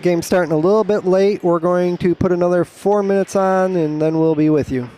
Game's starting a little bit late. We're going to put another 4 minutes on, and then we'll be with you.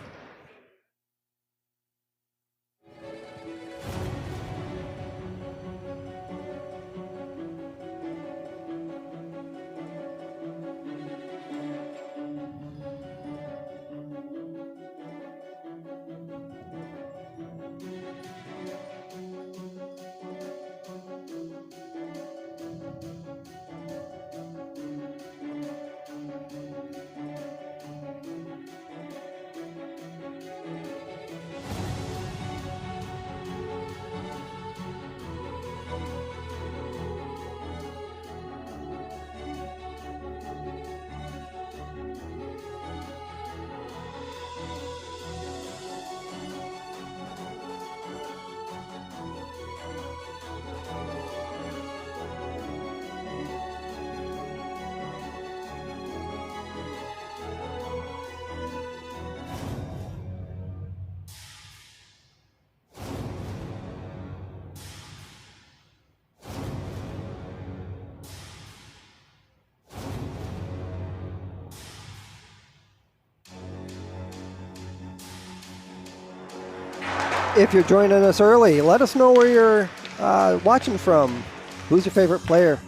If you're joining us early, let us know where you're watching from. Who's your favorite player?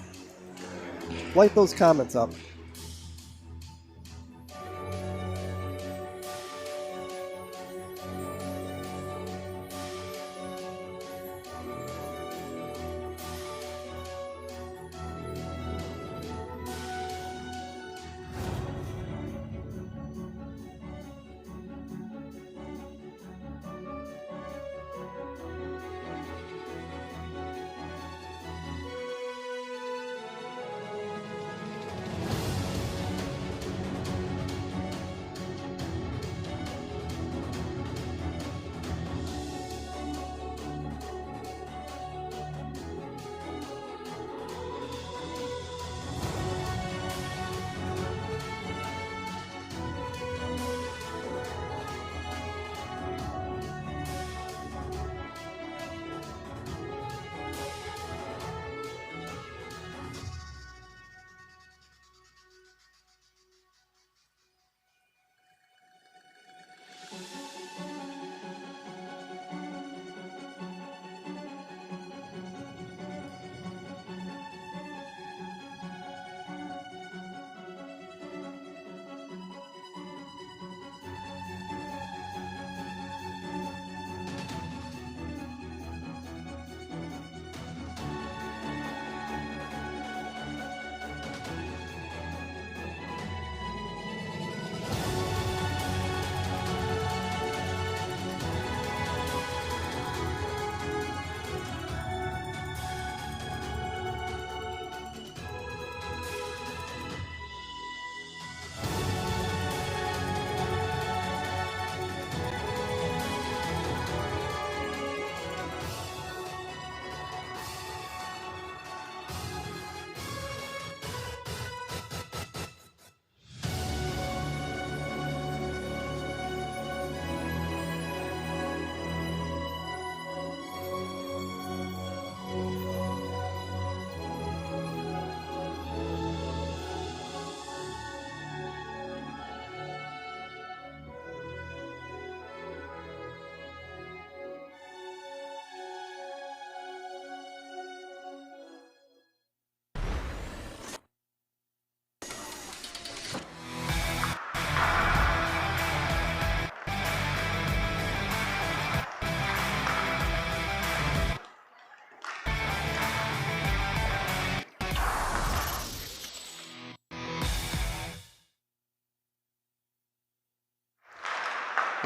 Light those comments up.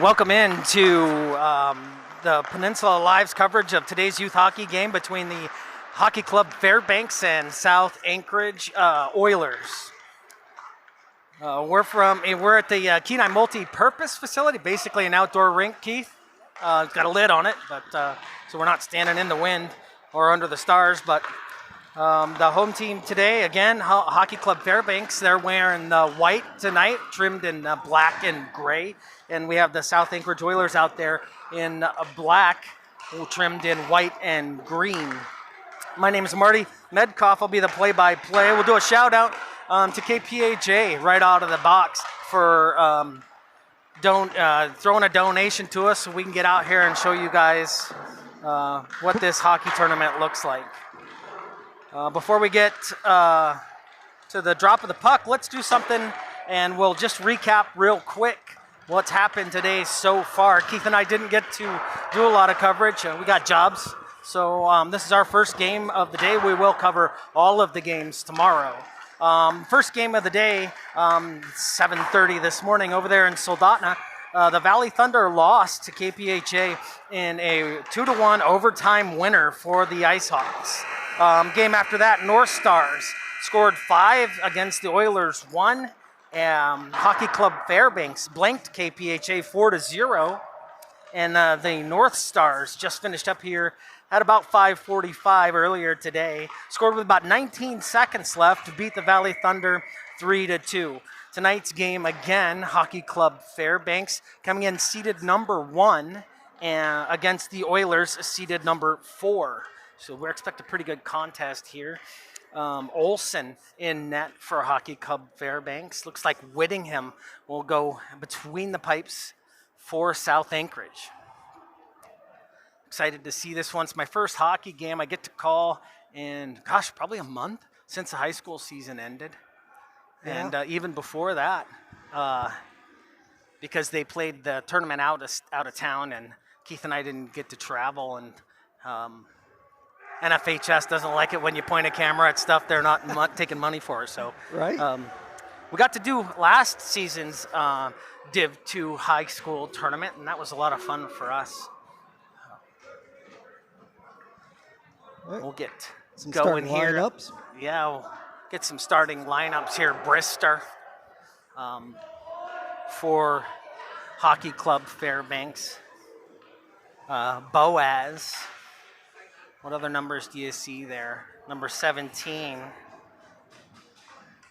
Welcome in to the Peninsula Live's coverage of today's youth hockey game between the Hockey Club Fairbanks and South Anchorage Oilers. We're at the Kenai Multi-Purpose Facility, basically an outdoor rink, Keith. It's got a lid on it, but so we're not standing in the wind or under the stars. But the home team today, again, Hockey Club Fairbanks, they're wearing white tonight, trimmed in black and gray. And we have the South Anchorage Oilers out there in black, trimmed in white and green. My name is Marty Medkoff. I'll be the play-by-play. We'll do a shout-out to KPHA right out of the box for throwing a donation to us so we can get out here and show you guys what this hockey tournament looks like. Before we get to the drop of the puck, let's do something and we'll just recap real quick what's happened today so far. Keith and I didn't get to do a lot of coverage. We got jobs. So this is our first game of the day. We will cover all of the games tomorrow. First game of the day, 7:30 this morning over there in Soldotna. The Valley Thunder lost to KPHA in a 2-1 overtime winner for the Ice Hawks. Game after that, North Stars scored 5 against the Oilers 1. Hockey Club Fairbanks blanked KPHA 4-0. And the North Stars just finished up here at about 5:45 earlier today. Scored with about 19 seconds left to beat the Valley Thunder 3-2. Tonight's game again, Hockey Club Fairbanks coming in seeded number 1 against the Oilers seeded number 4. So we're expecting a pretty good contest here. Olsen in net for Hockey Club Fairbanks. Looks like Whittingham will go between the pipes for South Anchorage. Excited to see this one. It's my first hockey game I get to call in, gosh, probably a month since the high school season ended. Yeah. And even before that, because they played the tournament out of town and Keith and I didn't get to travel, and NFHS doesn't like it when you point a camera at stuff they're not taking money for. So right. We got to do last season's Div 2 high school tournament, and that was a lot of fun for us. Right. We'll get some going here. Lineups. Yeah, we'll get some starting lineups here. Brister for Hockey Club Fairbanks. Boaz. What other numbers do you see there? Number 17.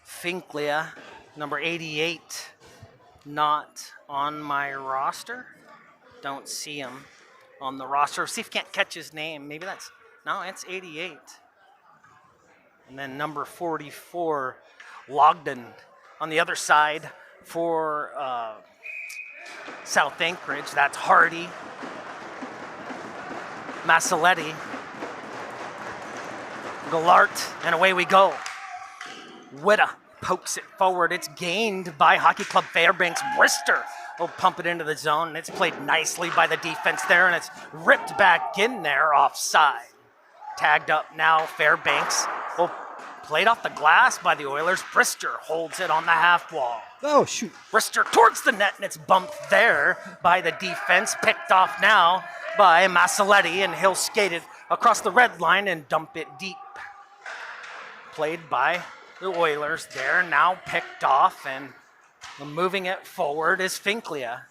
Finklia. Number 88. Not on my roster. Don't see him on the roster. See if you can't catch his name. Maybe that's... No, it's 88. And then number 44, Logden. On the other side for South Anchorage, that's Hardy. Massaletti. Galart, and away we go. Witta pokes it forward. It's gained by Hockey Club Fairbanks. Brister will pump it into the zone, and it's played nicely by the defense there, and it's ripped back in there offside. Tagged up now, Fairbanks. Well, played off the glass by the Oilers. Brister holds it on the half wall. Oh, shoot. Brister towards the net, and it's bumped there by the defense. Picked off now by Massaletti, and he'll skate it across the red line and dump it deep. Played by the Oilers there, now picked off, and moving it forward is Finklia.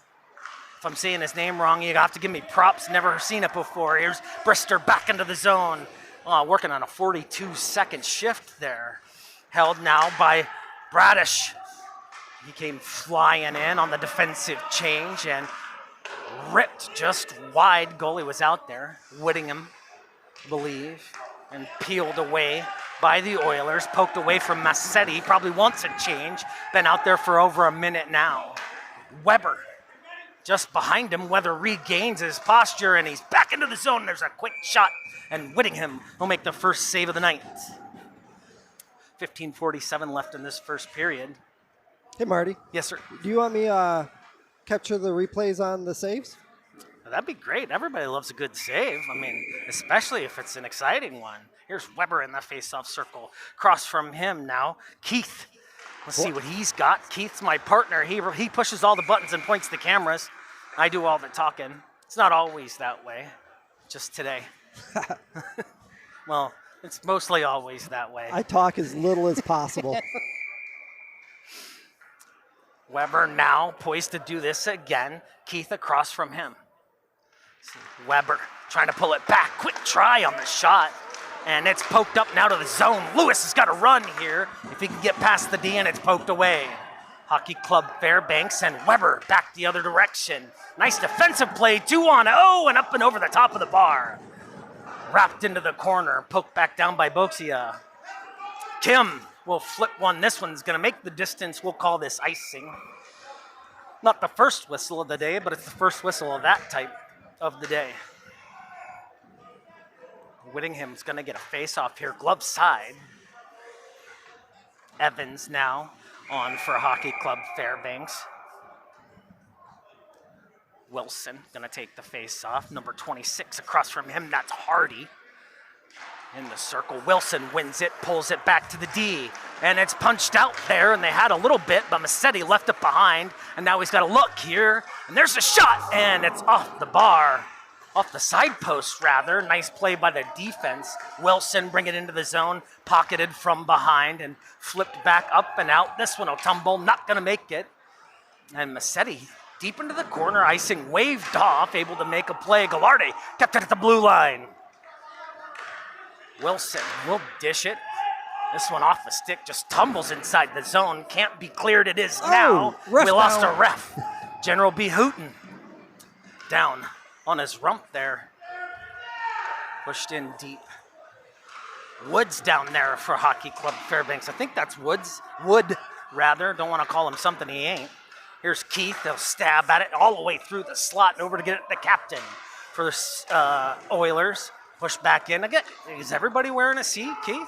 If I'm saying his name wrong, you have to give me props. Never seen it before. Here's Brister back into the zone. Working on a 42-second shift there. Held now by Bradish. He came flying in on the defensive change and ripped just wide. Goalie was out there. Whittingham, I believe, and peeled away by the Oilers. Poked away from Massetti. Probably wants a change. Been out there for over a minute now. Weber. Just behind him, Weather regains his posture, and he's back into the zone. There's a quick shot, and Whittingham will make the first save of the night. 15:47 left in this first period. Hey, Marty. Yes, sir. Do you want me capture the replays on the saves? That'd be great. Everybody loves a good save. I mean, especially if it's an exciting one. Here's Weber in the face-off circle. Across from him now, Keith. Let's see what he's got. Keith's my partner. He pushes all the buttons and points the cameras. I do all the talking. It's not always that way. Just today. Well, it's mostly always that way. I talk as little as possible. Weber now poised to do this again. Keith across from him. Weber trying to pull it back. Quick try on the shot. And it's poked up now to the zone. Lewis has got to run here. If he can get past the D, and it's poked away. Hockey Club Fairbanks and Weber back the other direction. Nice defensive play, 2-on-0, and up and over the top of the bar. Wrapped into the corner, poked back down by Boxia. Kim will flip one. This one's going to make the distance. We'll call this icing. Not the first whistle of the day, but it's the first whistle of that type of the day. Whittingham's going to get a face-off here, glove side. Evans now on for Hockey Club Fairbanks. Wilson going to take the face-off. Number 26 across from him, that's Hardy. In the circle, Wilson wins it, pulls it back to the D, and it's punched out there, and they had a little bit, but Massetti left it behind, and now he's got a look here, and there's a shot, and it's off the bar. Off the side post, rather. Nice play by the defense. Wilson bring it into the zone, pocketed from behind and flipped back up and out. This one will tumble, not going to make it. And Massetti deep into the corner, icing waved off, able to make a play. Gallardi kept it at the blue line. Wilson will dish it. This one off the stick, just tumbles inside the zone. Can't be cleared, it is now. We lost a ref. General B. Hooten down on his rump there. Pushed in deep. Woods down there for Hockey Club Fairbanks. I think that's Wood, rather. Don't want to call him something he ain't. Here's Keith. They'll stab at it all the way through the slot and over to get it to the captain for the Oilers. Push back in again. Is everybody wearing a C, Keith?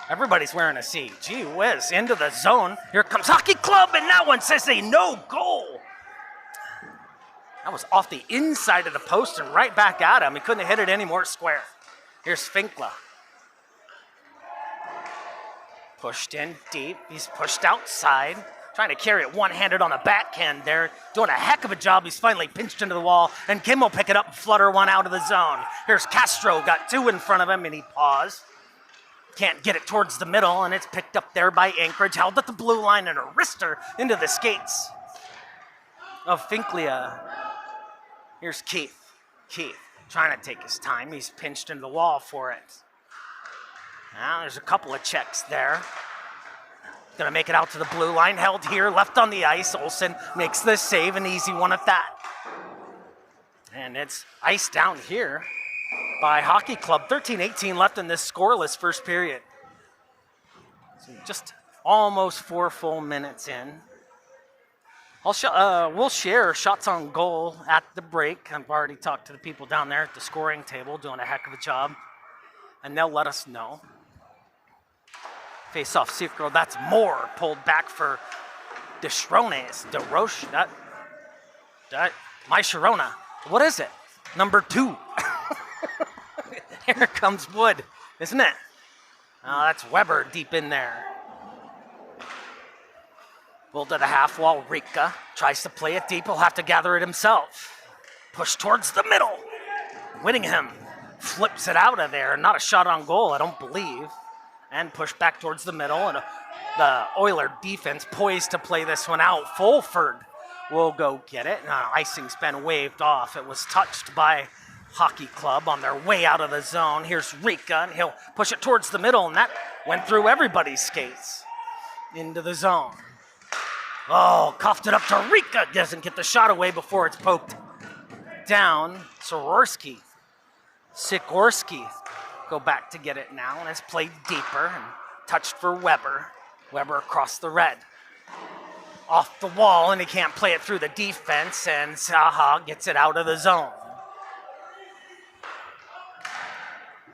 Everybody's wearing a C. Gee whiz, into the zone. Here comes Hockey Club, and that one says a no goal. That was off the inside of the post and right back at him. He couldn't have hit it any more square. Here's Finkla. Pushed in deep. He's pushed outside. Trying to carry it one-handed on a backhand there. Doing a heck of a job. He's finally pinched into the wall. And Kim will pick it up and flutter one out of the zone. Here's Castro. Got two in front of him and he paused. Can't get it towards the middle, and it's picked up there by Anchorage. Held at the blue line and a wrister into the skates of Finklia. Here's Keith. Keith trying to take his time. He's pinched into the wall for it. Now there's a couple of checks there. Gonna make it out to the blue line. Held here, left on the ice. Olsen makes the save, an easy one at that. And it's iced down here by Hockey Club. 13-18 left in this scoreless first period. So just almost 4 full minutes in. We'll share shots on goal at the break. I've already talked to the people down there at the scoring table, doing a heck of a job. And they'll let us know. Face-off Secro, that's more pulled back for DeShrones. DeRoche, my Sharona. What is it? Number 2. Here comes Wood, isn't it? Oh, that's Weber deep in there. Bull to the half wall. Rika tries to play it deep. He'll have to gather it himself. Push towards the middle. Whittingham flips it out of there. Not a shot on goal, I don't believe. And push back towards the middle. And the Oiler defense poised to play this one out. Fulford will go get it. Icing's been waved off. It was touched by Hockey Club on their way out of the zone. Here's Rika, and he'll push it towards the middle, and that went through everybody's skates into the zone. Oh, coughed it up to Rika. Doesn't get the shot away before it's poked down. Sikorsky go back to get it now, and it's played deeper and touched for Weber. Weber across the red. Off the wall, and he can't play it through the defense, and Saha gets it out of the zone.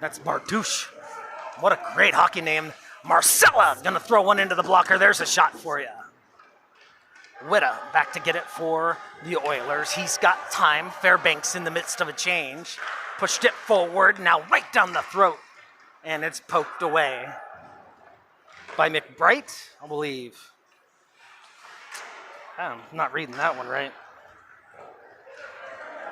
That's Bartouche. What a great hockey name. Marcella gonna throw one into the blocker. There's a shot for you. Witta back to get it for the Oilers. He's got time. Fairbanks in the midst of a change. Pushed it forward, now right down the throat. And it's poked away by McBride, I believe. I'm not reading that one right.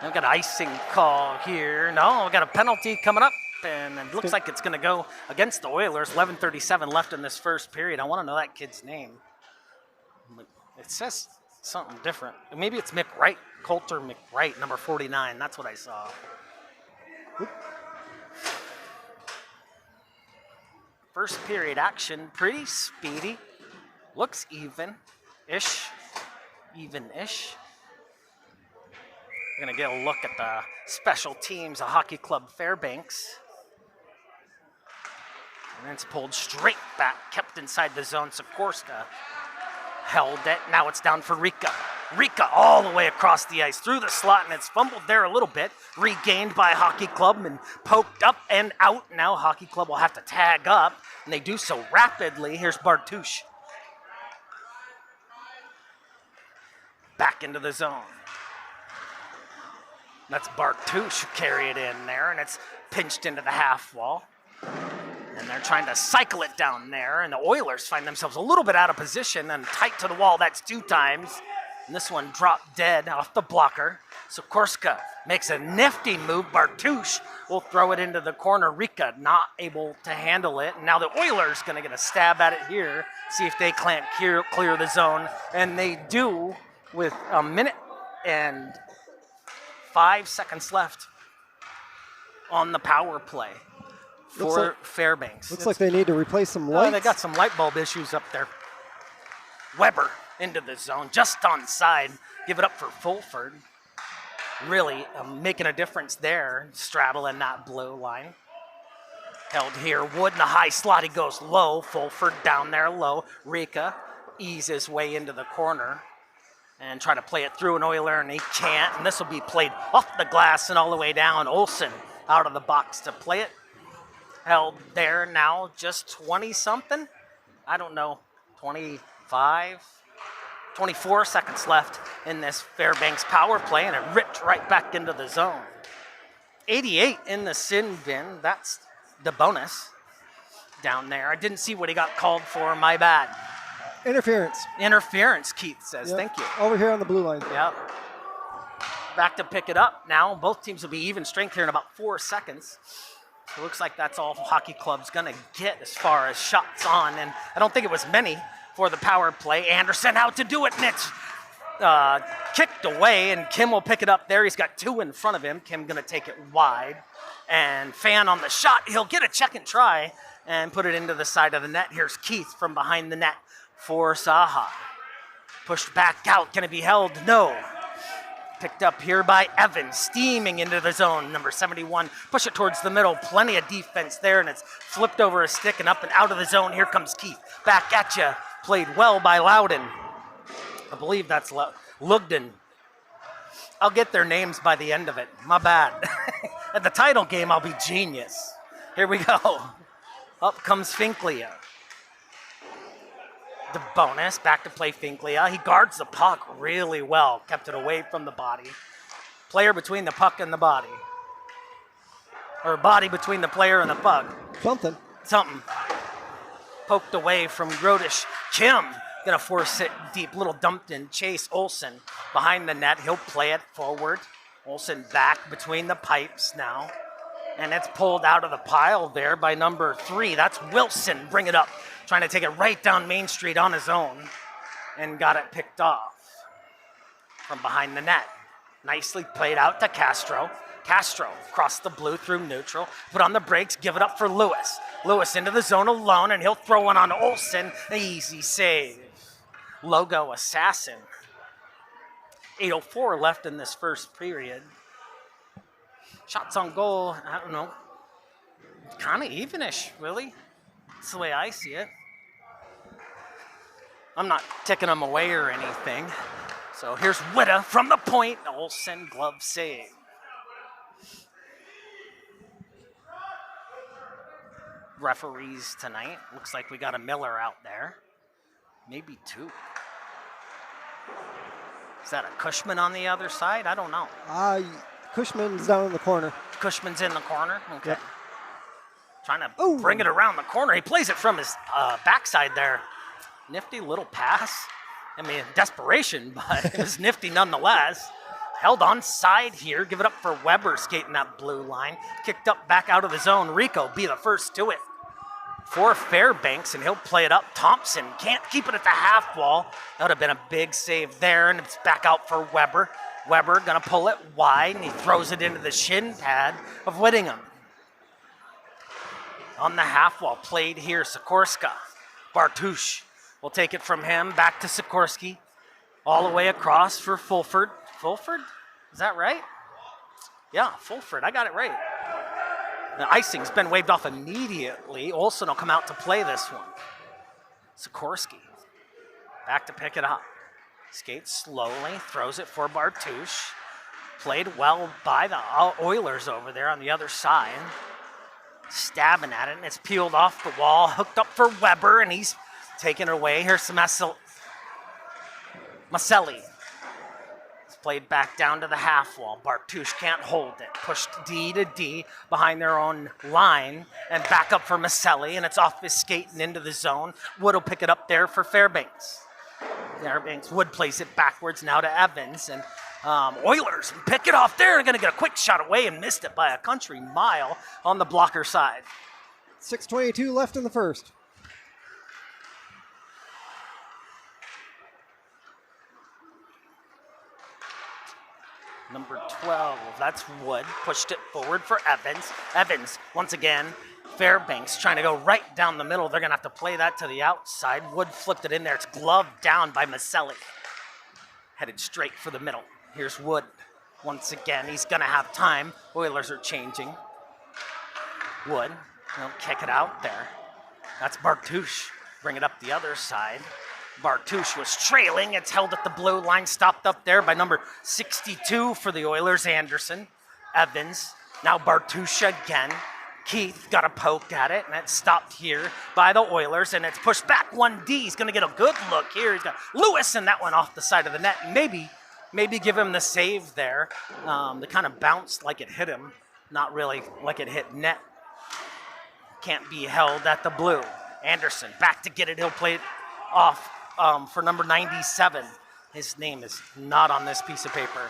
I've got an icing call here. No, I've got a penalty coming up. And it looks like it's going to go against the Oilers. 11:37 left in this first period. I want to know that kid's name. It says something different. Maybe it's McWright, Coulter McWright, number 49. That's what I saw. First period action, pretty speedy. Looks even-ish. Even-ish. We're going to get a look at the special teams of Hockey Club Fairbanks. And it's pulled straight back, kept inside the zone. Sikorsky held it. Now it's down for Rika. Rika all the way across the ice, through the slot, and it's fumbled there a little bit. Regained by Hockey Club and poked up and out. Now Hockey Club will have to tag up, and they do so rapidly. Here's Bartusz. Back into the zone. That's Bartusz who carried it in there, and it's pinched into the half wall. And they're trying to cycle it down there, and the Oilers find themselves a little bit out of position and tight to the wall. That's 2 times. And this one dropped dead off the blocker. Sikorsky makes a nifty move. Bartusz will throw it into the corner. Rika not able to handle it. And now the Oilers going to get a stab at it here, see if they can't clear the zone. And they do with 1 minute and 5 seconds left on the power play for Fairbanks. Looks like they need to replace some lights. They got some light bulb issues up there. Weber into the zone, just onside. Give it up for Fulford. Really making a difference there, straddling that blue line. Held here, Wood in the high slot, he goes low. Fulford down there low. Rika eases his way into the corner and try to play it through an Oiler, and he can't. And this will be played off the glass and all the way down. Olsen out of the box to play it. Held there now, just 20-something? I don't know, 25, 24 seconds left in this Fairbanks power play, and it ripped right back into the zone. 88 in the sin bin, that's the bonus down there. I didn't see what he got called for, my bad. Interference, Keith says, yep. Thank you. Over here on the blue line. Yep. Back to pick it up now. Both teams will be even strength here in about 4 seconds. It looks like that's all Hockey Club's going to get as far as shots on, and I don't think it was many for the power play. Anderson out to do it, and it's kicked away, and Kim will pick it up there. He's got 2 in front of him. Kim going to take it wide, and Fan on the shot. He'll get a check and try and put it into the side of the net. Here's Keith from behind the net for Saha. Pushed back out. Can it be held? No. Picked up here by Evans, steaming into the zone. Number 71, push it towards the middle. Plenty of defense there, and it's flipped over a stick and up and out of the zone. Here comes Keith. Back at you. Played well by Loudon. I believe that's Lugden. I'll get their names by the end of it. My bad. At the title game, I'll be genius. Here we go. Up comes Finklia. The bonus, back to play Finklia. He guards the puck really well. Kept it away from the body. Player between the puck and the body. Or body between the player and the puck. Something. Poked away from Grodish. Kim gonna force it deep. Little dumped in. Chase Olsen behind the net. He'll play it forward. Olsen back between the pipes now. And it's pulled out of the pile there by number 3. That's Wilson. Bring it up. Trying to take it right down Main Street on his own. And got it picked off from behind the net. Nicely played out to Castro. Castro across the blue through neutral. Put on the brakes. Give it up for Lewis. Lewis into the zone alone, and he'll throw one on Olsen. Easy save. Logo assassin. 8:04 left in this first period. Shots on goal, I don't know. Kind of evenish, really. That's the way I see it. I'm not ticking them away or anything. So here's Witta from the point. Olsen glove save. Referees tonight. Looks like we got a Miller out there. Maybe 2. Is that a Cushman on the other side? I don't know. Cushman's down in the corner. Cushman's in the corner? Okay. Yep. Trying to bring it around the corner. He plays it from his backside there. Nifty little pass. I mean, desperation, but it was nifty nonetheless. Held on side here. Give it up for Weber skating that blue line. Kicked up back out of the zone. Rico be the first to it for Fairbanks, and he'll play it up. Thompson can't keep it at the half wall. That would have been a big save there, and it's back out for Weber. Weber gonna pull it wide, and he throws it into the shin pad of Whittingham. On the half wall, played here, Sikorsky. Bartusz will take it from him, back to Sikorsky. All the way across for Fulford. Fulford? Is that right? Yeah, Fulford, I got it right. The icing's been waved off immediately. Olsen will come out to play this one. Sikorsky back to pick it up. Skates slowly, throws it for Bartusz. Played well by the Oilers over there on the other side. Stabbing at it, and it's peeled off the wall, hooked up for Weber, and he's taking it away. Here's Maselli. It's played back down to the half wall. Bartusz can't hold it. Pushed D to D behind their own line, and back up for Maselli, and it's off his skate and into the zone. Wood will pick it up there for Fairbanks. Wood plays it backwards now to Evans, and Oilers pick it off there. They're going to get a quick shot away and missed it by a country mile on the blocker side. 6:22 left in the first. Number 12, that's Wood. Pushed it forward for Evans. Evans, once again, Fairbanks trying to go right down the middle. They're going to have to play that to the outside. Wood flipped it in there. It's gloved down by Maselli. Headed straight for the middle. Here's Wood. Once again, he's going to have time. Oilers are changing. Wood, they'll kick it out there. That's Bartusz. Bring it up the other side. Bartusz was trailing. It's held at the blue line, stopped up there by number 62 for the Oilers, Anderson. Evans, now Bartusz again. Keith got a poke at it, and it's stopped here by the Oilers, and it's pushed back 1D. He's going to get a good look here. He's got Lewis, and that went off the side of the net. Maybe give him the save there. They kind of bounced like it hit him, not really like it hit net. Can't be held at the blue. Anderson back to get it. He'll play it off for number 97. His name is not on this piece of paper.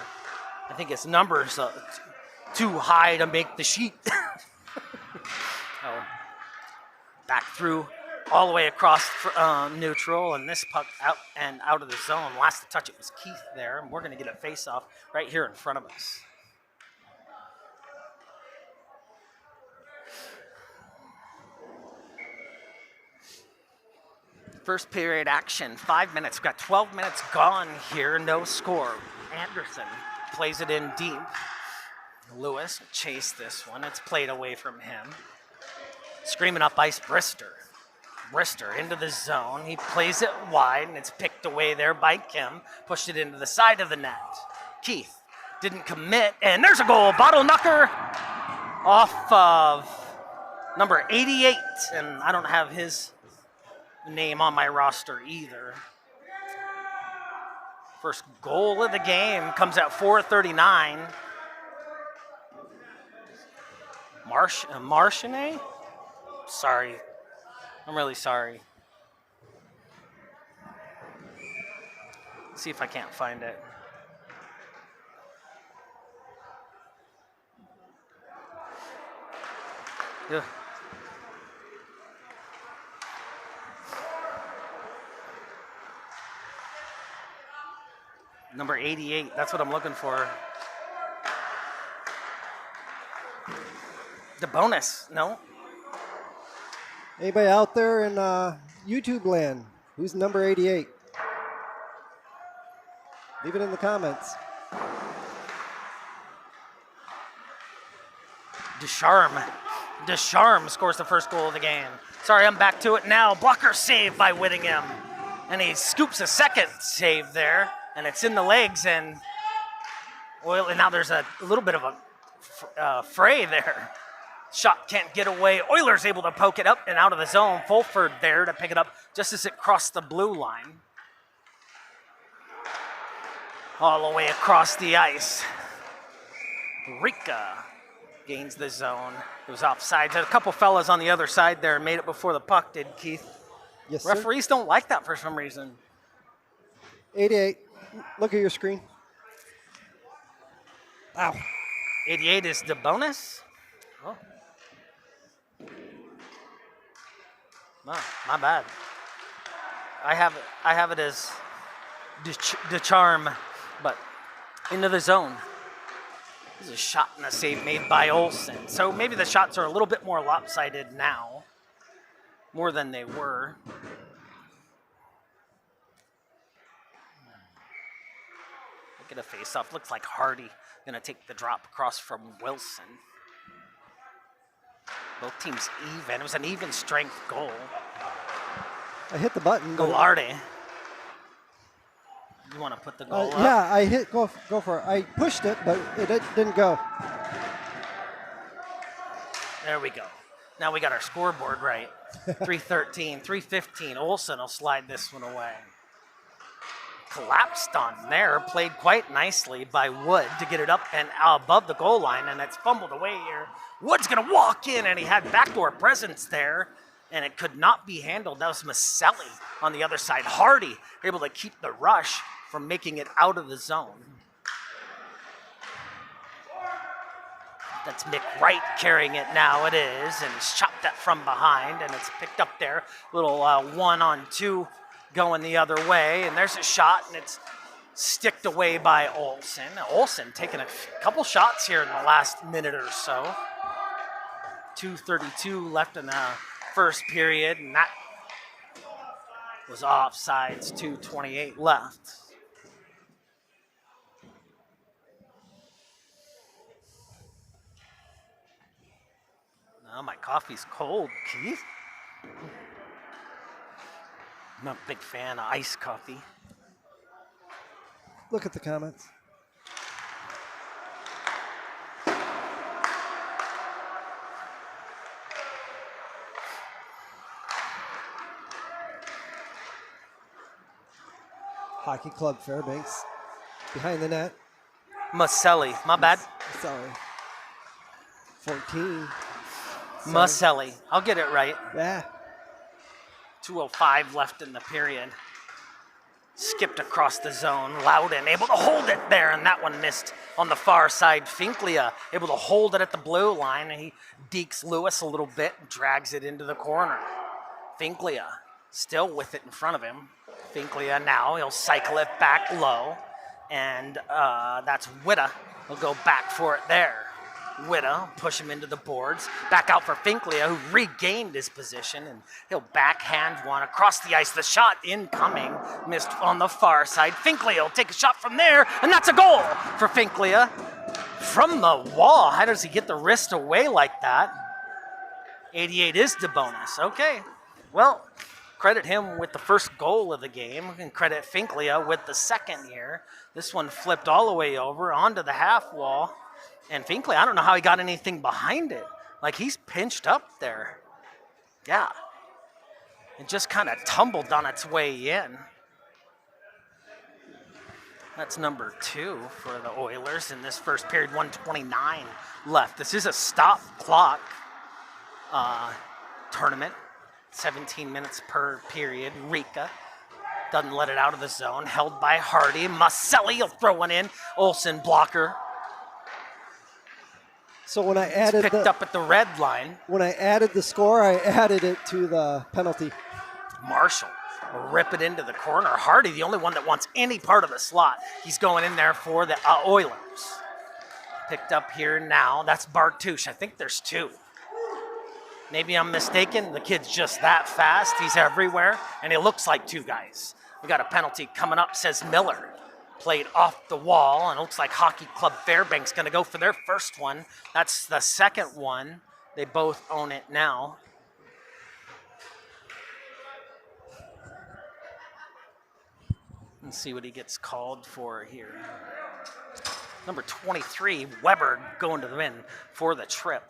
I think his number's too high to make the sheet. Back through all the way across neutral, and this puck out of the zone. Last to touch it was Keith there, and we're going to get a face-off right here in front of us. First period action, 5 minutes. We've got 12 minutes gone here, no score. Anderson plays it in deep. Lewis chased this one. It's played away from him. Screaming up ice, Brister. Brister into the zone. He plays it wide, and it's picked away there by Kim. Pushed it into the side of the net. Keith didn't commit, and there's a goal. Bottle knocker off of number 88, and I don't have his name on my roster either. First goal of the game comes at 4:39. Marchene? Sorry. I'm really sorry. See if I can't find it. Ugh. Number 88, that's what I'm looking for. The bonus, no? Anybody out there in YouTube land? Who's number 88? Leave it in the comments. Descharmes scores the first goal of the game. Sorry, I'm back to it now. Blocker save by Whittingham. And he scoops a second save there. And it's in the legs, and now there's a little bit of a fray there. Shot can't get away. Oilers able to poke it up and out of the zone. Fulford there to pick it up just as it crossed the blue line. All the way across the ice. Rika gains the zone. It was offside. A couple fellas on the other side there made it before the puck did, Keith. Yes, sir. Referees don't like that for some reason. 88. Look at your screen. Ow. 88 is the bonus? Oh. Oh, my bad. I have it as the charm, but into the zone. This is a shot and a save made by Olsen. So maybe the shots are a little bit more lopsided now, more than they were. Look at a face-off. Looks like Hardy going to take the drop across from Wilson. Both teams even. It was an even strength goal. I hit the button. Gallardi. You want to put the goal up? Yeah, I hit. Go for it. I pushed it, but it didn't go. There we go. Now we got our scoreboard right. 313, 315. Olsen will slide this one away. Collapsed on there. Played quite nicely by Wood to get it up and above the goal line, and it's fumbled away here. Wood's going to walk in, and he had backdoor presence there, and it could not be handled. That was Maselli on the other side. Hardy able to keep the rush from making it out of the zone. That's Mick Wright carrying it now. It is, and he's chopped that from behind, and it's picked up there. Little 1-on-2 going the other way, and there's a shot, and it's sticked away by Olsen. Olsen taking a couple shots here in the last minute or so. 2:32 left in the first period, and that was offsides. 2:28 left. Oh, my coffee's cold, Keith. I'm not a big fan of iced coffee. Look at the comments. Hockey Club Fairbanks behind the net. Maselli, my bad. Sorry. 14. Maselli, I'll get it right. Yeah. 2:05 left in the period. Skipped across the zone. Loudon able to hold it there, and that one missed on the far side. Finklia able to hold it at the blue line, and he dekes Lewis a little bit and drags it into the corner. Finklia still with it in front of him. Finklia now, he'll cycle it back low, and that's Witta. He'll go back for it there. Witta push him into the boards. Back out for Finklia, who regained his position, and he'll backhand one across the ice. The shot incoming, missed on the far side. Finklia will take a shot from there, and that's a goal for Finklia. From the wall, how does he get the wrist away like that? 88 is the bonus. Okay, well, credit him with the first goal of the game, and credit Finklia with the second here. This one flipped all the way over onto the half wall. And Finkley, I don't know how he got anything behind it. Like, he's pinched up there. Yeah. It just kind of tumbled on its way in. That's number 2 for the Oilers in this first period. 1:29 left. This is a stop clock tournament. 17 minutes per period. Rika doesn't let it out of the zone. Held by Hardy. Maselli will throw one in. Olsen blocker. So when I added picked up at the red line. When I added the score, I added it to the penalty. Marshall will rip it into the corner. Hardy, the only one that wants any part of the slot. He's going in there for the Oilers. Picked up here now. That's Bartouche. I think there's 2. Maybe I'm mistaken. The kid's just that fast. He's everywhere, and it looks like 2 guys. We got a penalty coming up, says Miller. Played off the wall, and it looks like Hockey Club Fairbanks going to go for their first one. That's the second one. They both own it now. Let's see what he gets called for here. Number 23, Weber, going to the win for the trip.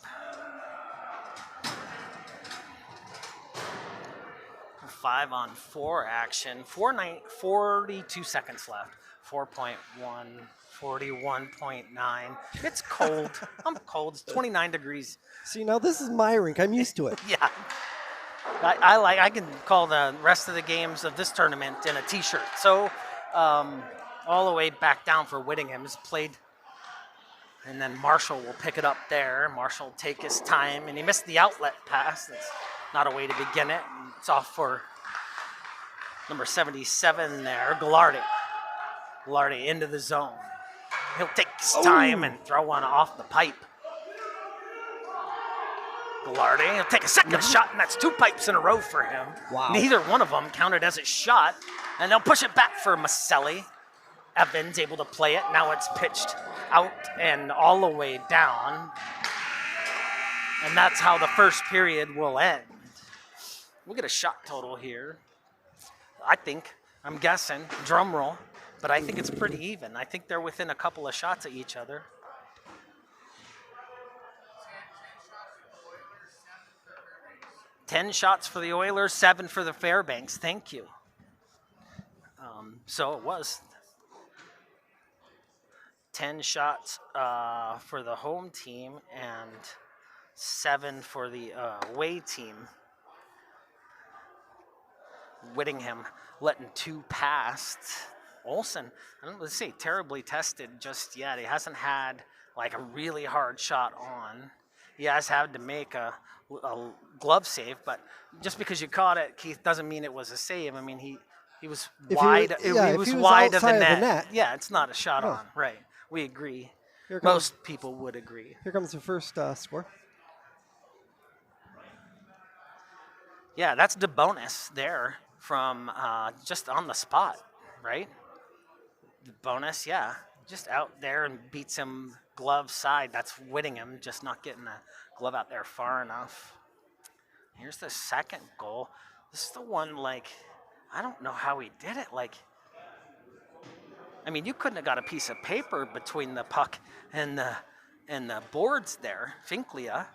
5-on-4 action. 42 seconds left. 4.1, 41.9. It's cold. I'm cold. It's 29 degrees. See, now this is my rink. I'm used to it. Yeah. I can call the rest of the games of this tournament in a t-shirt. So all the way back down for Whittingham is played. And then Marshall will pick it up there. Marshall will take his time, and he missed the outlet pass. That's not a way to begin it. And it's off for number 77 there, Gallardi. Gallardi into the zone. He'll take his time and throw one off the pipe. Gallardi, he'll take a second shot, and that's 2 pipes in a row for him. Wow. Neither one of them counted as a shot, and they'll push it back for Maselli. Evans able to play it. Now it's pitched out and all the way down. And that's how the first period will end. We'll get a shot total here. I think, I'm guessing, drum roll, but I think it's pretty even. I think they're within a couple of shots of each other. 10 shots for the Oilers, 7 for the Fairbanks. Thank you. So it was 10 shots for the home team and 7 for the away team. Whittingham letting 2 past. Olsen, I don't let's say terribly tested just yet. He hasn't had like a really hard shot on. He has had to make a glove save, but just because you caught it, Keith, doesn't mean it was a save. I mean, he was wide. He was wide of the net. Yeah, it's not a shot on. Right. We agree. Most people would agree. Here comes the first score. Yeah, that's the bonus there from just on the spot, right? The bonus, yeah. Just out there and beats him glove side. That's Whittingham, just not getting the glove out there far enough. Here's the second goal. This is the one, like, I don't know how he did it. Like, I mean, you couldn't have got a piece of paper between the puck and the boards there. Finklia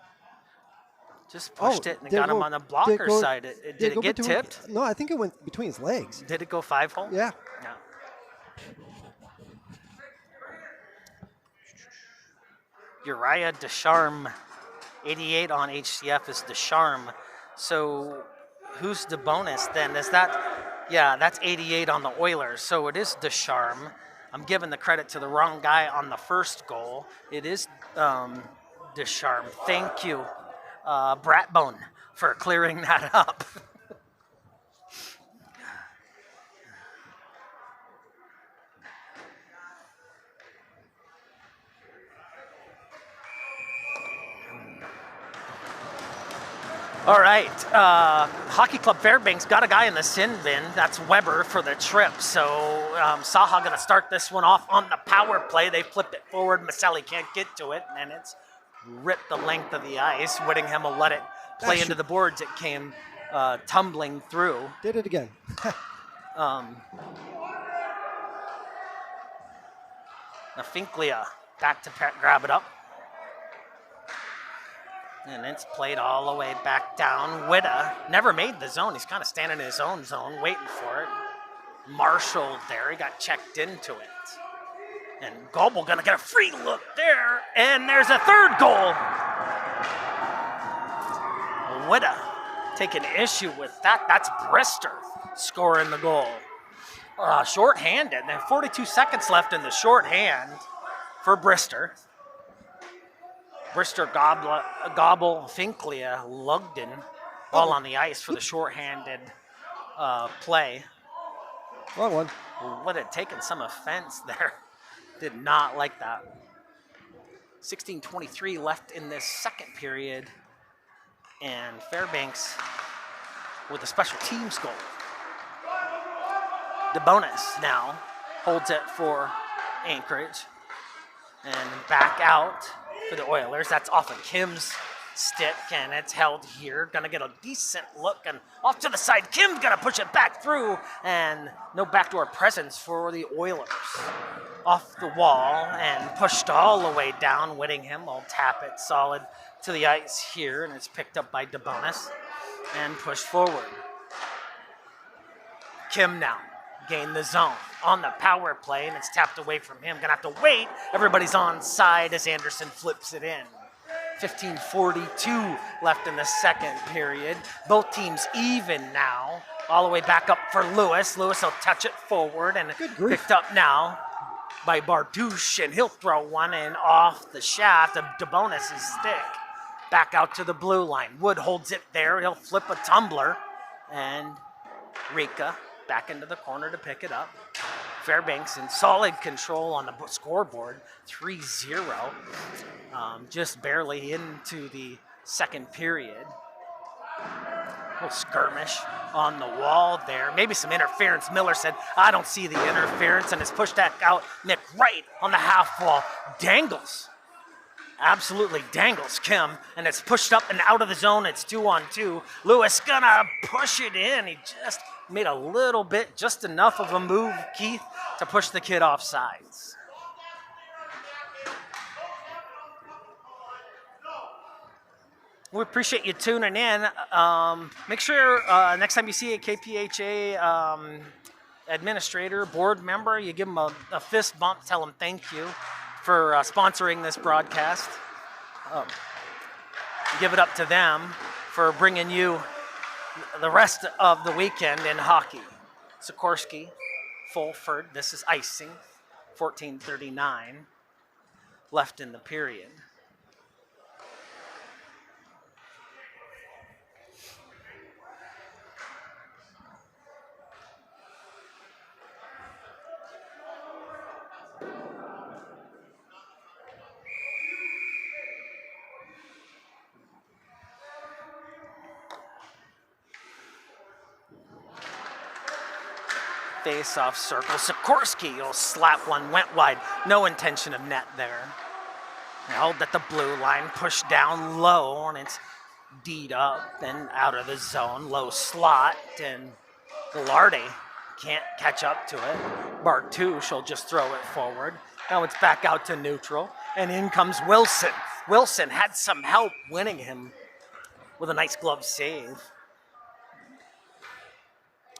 just pushed it and got him on the blocker side. Did it get tipped? No, I think it went between his legs. Did it go 5-hole? Yeah. No. Uriah Descharme, 88 on HCF is Descharme. So who's the bonus then? Is that, yeah, that's 88 on the Oilers. So it is Descharme. I'm giving the credit to the wrong guy on the first goal. It is Descharme. Thank you, Bratbone, for clearing that up. All right, Hockey Club Fairbanks got a guy in the sin bin. That's Weber for the trip. So Saha going to start this one off on the power play. They flipped it forward. Maselli can't get to it, and it's ripped the length of the ice. Whittingham will let it play into the boards. It came tumbling through. Did it again. Now Finklia back to grab it up. And it's played all the way back down. Witta never made the zone. He's kind of standing in his own zone, waiting for it. Marshall there, he got checked into it. And Gobel gonna get a free look there, and there's a third goal. Witta taking issue with that. That's Brister scoring the goal. Short-handed. There 42 seconds left in the shorthand for Brister. Brister, Gobble, Finklia, Lugden, all on the ice for the shorthanded play. Wrong one. Would have taken some offense there. Did not like that. 16:23 left in this second period. And Fairbanks with a special teams goal. The bonus now holds it for Anchorage. And back out for the Oilers. That's off of Kim's stick, and it's held here. Gonna get a decent look, and off to the side. Kim's gonna push it back through, and no backdoor presence for the Oilers. Off the wall and pushed all the way down. Whittingham will tap it solid to the ice here, and it's picked up by DeBonis and pushed forward. Kim now gain the zone on the power play, and it's tapped away from him. Gonna have to wait. Everybody's on side as Anderson flips it in. 15:42 left in the second period. Both teams even now. All the way back up for Lewis. Lewis will touch it forward, and picked up now by Bardouche, and he'll throw one in off the shaft of DeBonis' stick. Back out to the blue line. Wood holds it there. He'll flip a tumbler, and Rika back into the corner to pick it up. Fairbanks in solid control on the scoreboard, 3-0. Just barely into the second period. A little skirmish on the wall there. Maybe some interference. Miller said, I don't see the interference, and it's pushed back out. Nick Wright on the half wall. Dangles absolutely dangles Kim, and it's pushed up and out of the zone. It's 2-on-2. Lewis gonna push it in. He just made a little bit, just enough of a move, Keith, to push the kid off sides. We appreciate you tuning in. Make sure next time you see a KPHA administrator, board member, you give them a fist bump, tell them thank you for sponsoring this broadcast. Give it up to them for bringing you the rest of the weekend in hockey. Sikorsky, Fulford, this is icing, 14:39 left in the period. Face-off circle. Sikorsky will slap one, went wide. No intention of net there. Held at the blue line, pushed down low, and it's D'd up and out of the zone. Low slot, and Velarde can't catch up to it. Bartouche will just throw it forward. Now it's back out to neutral, and in comes Wilson. Wilson had some help winning him with a nice glove save.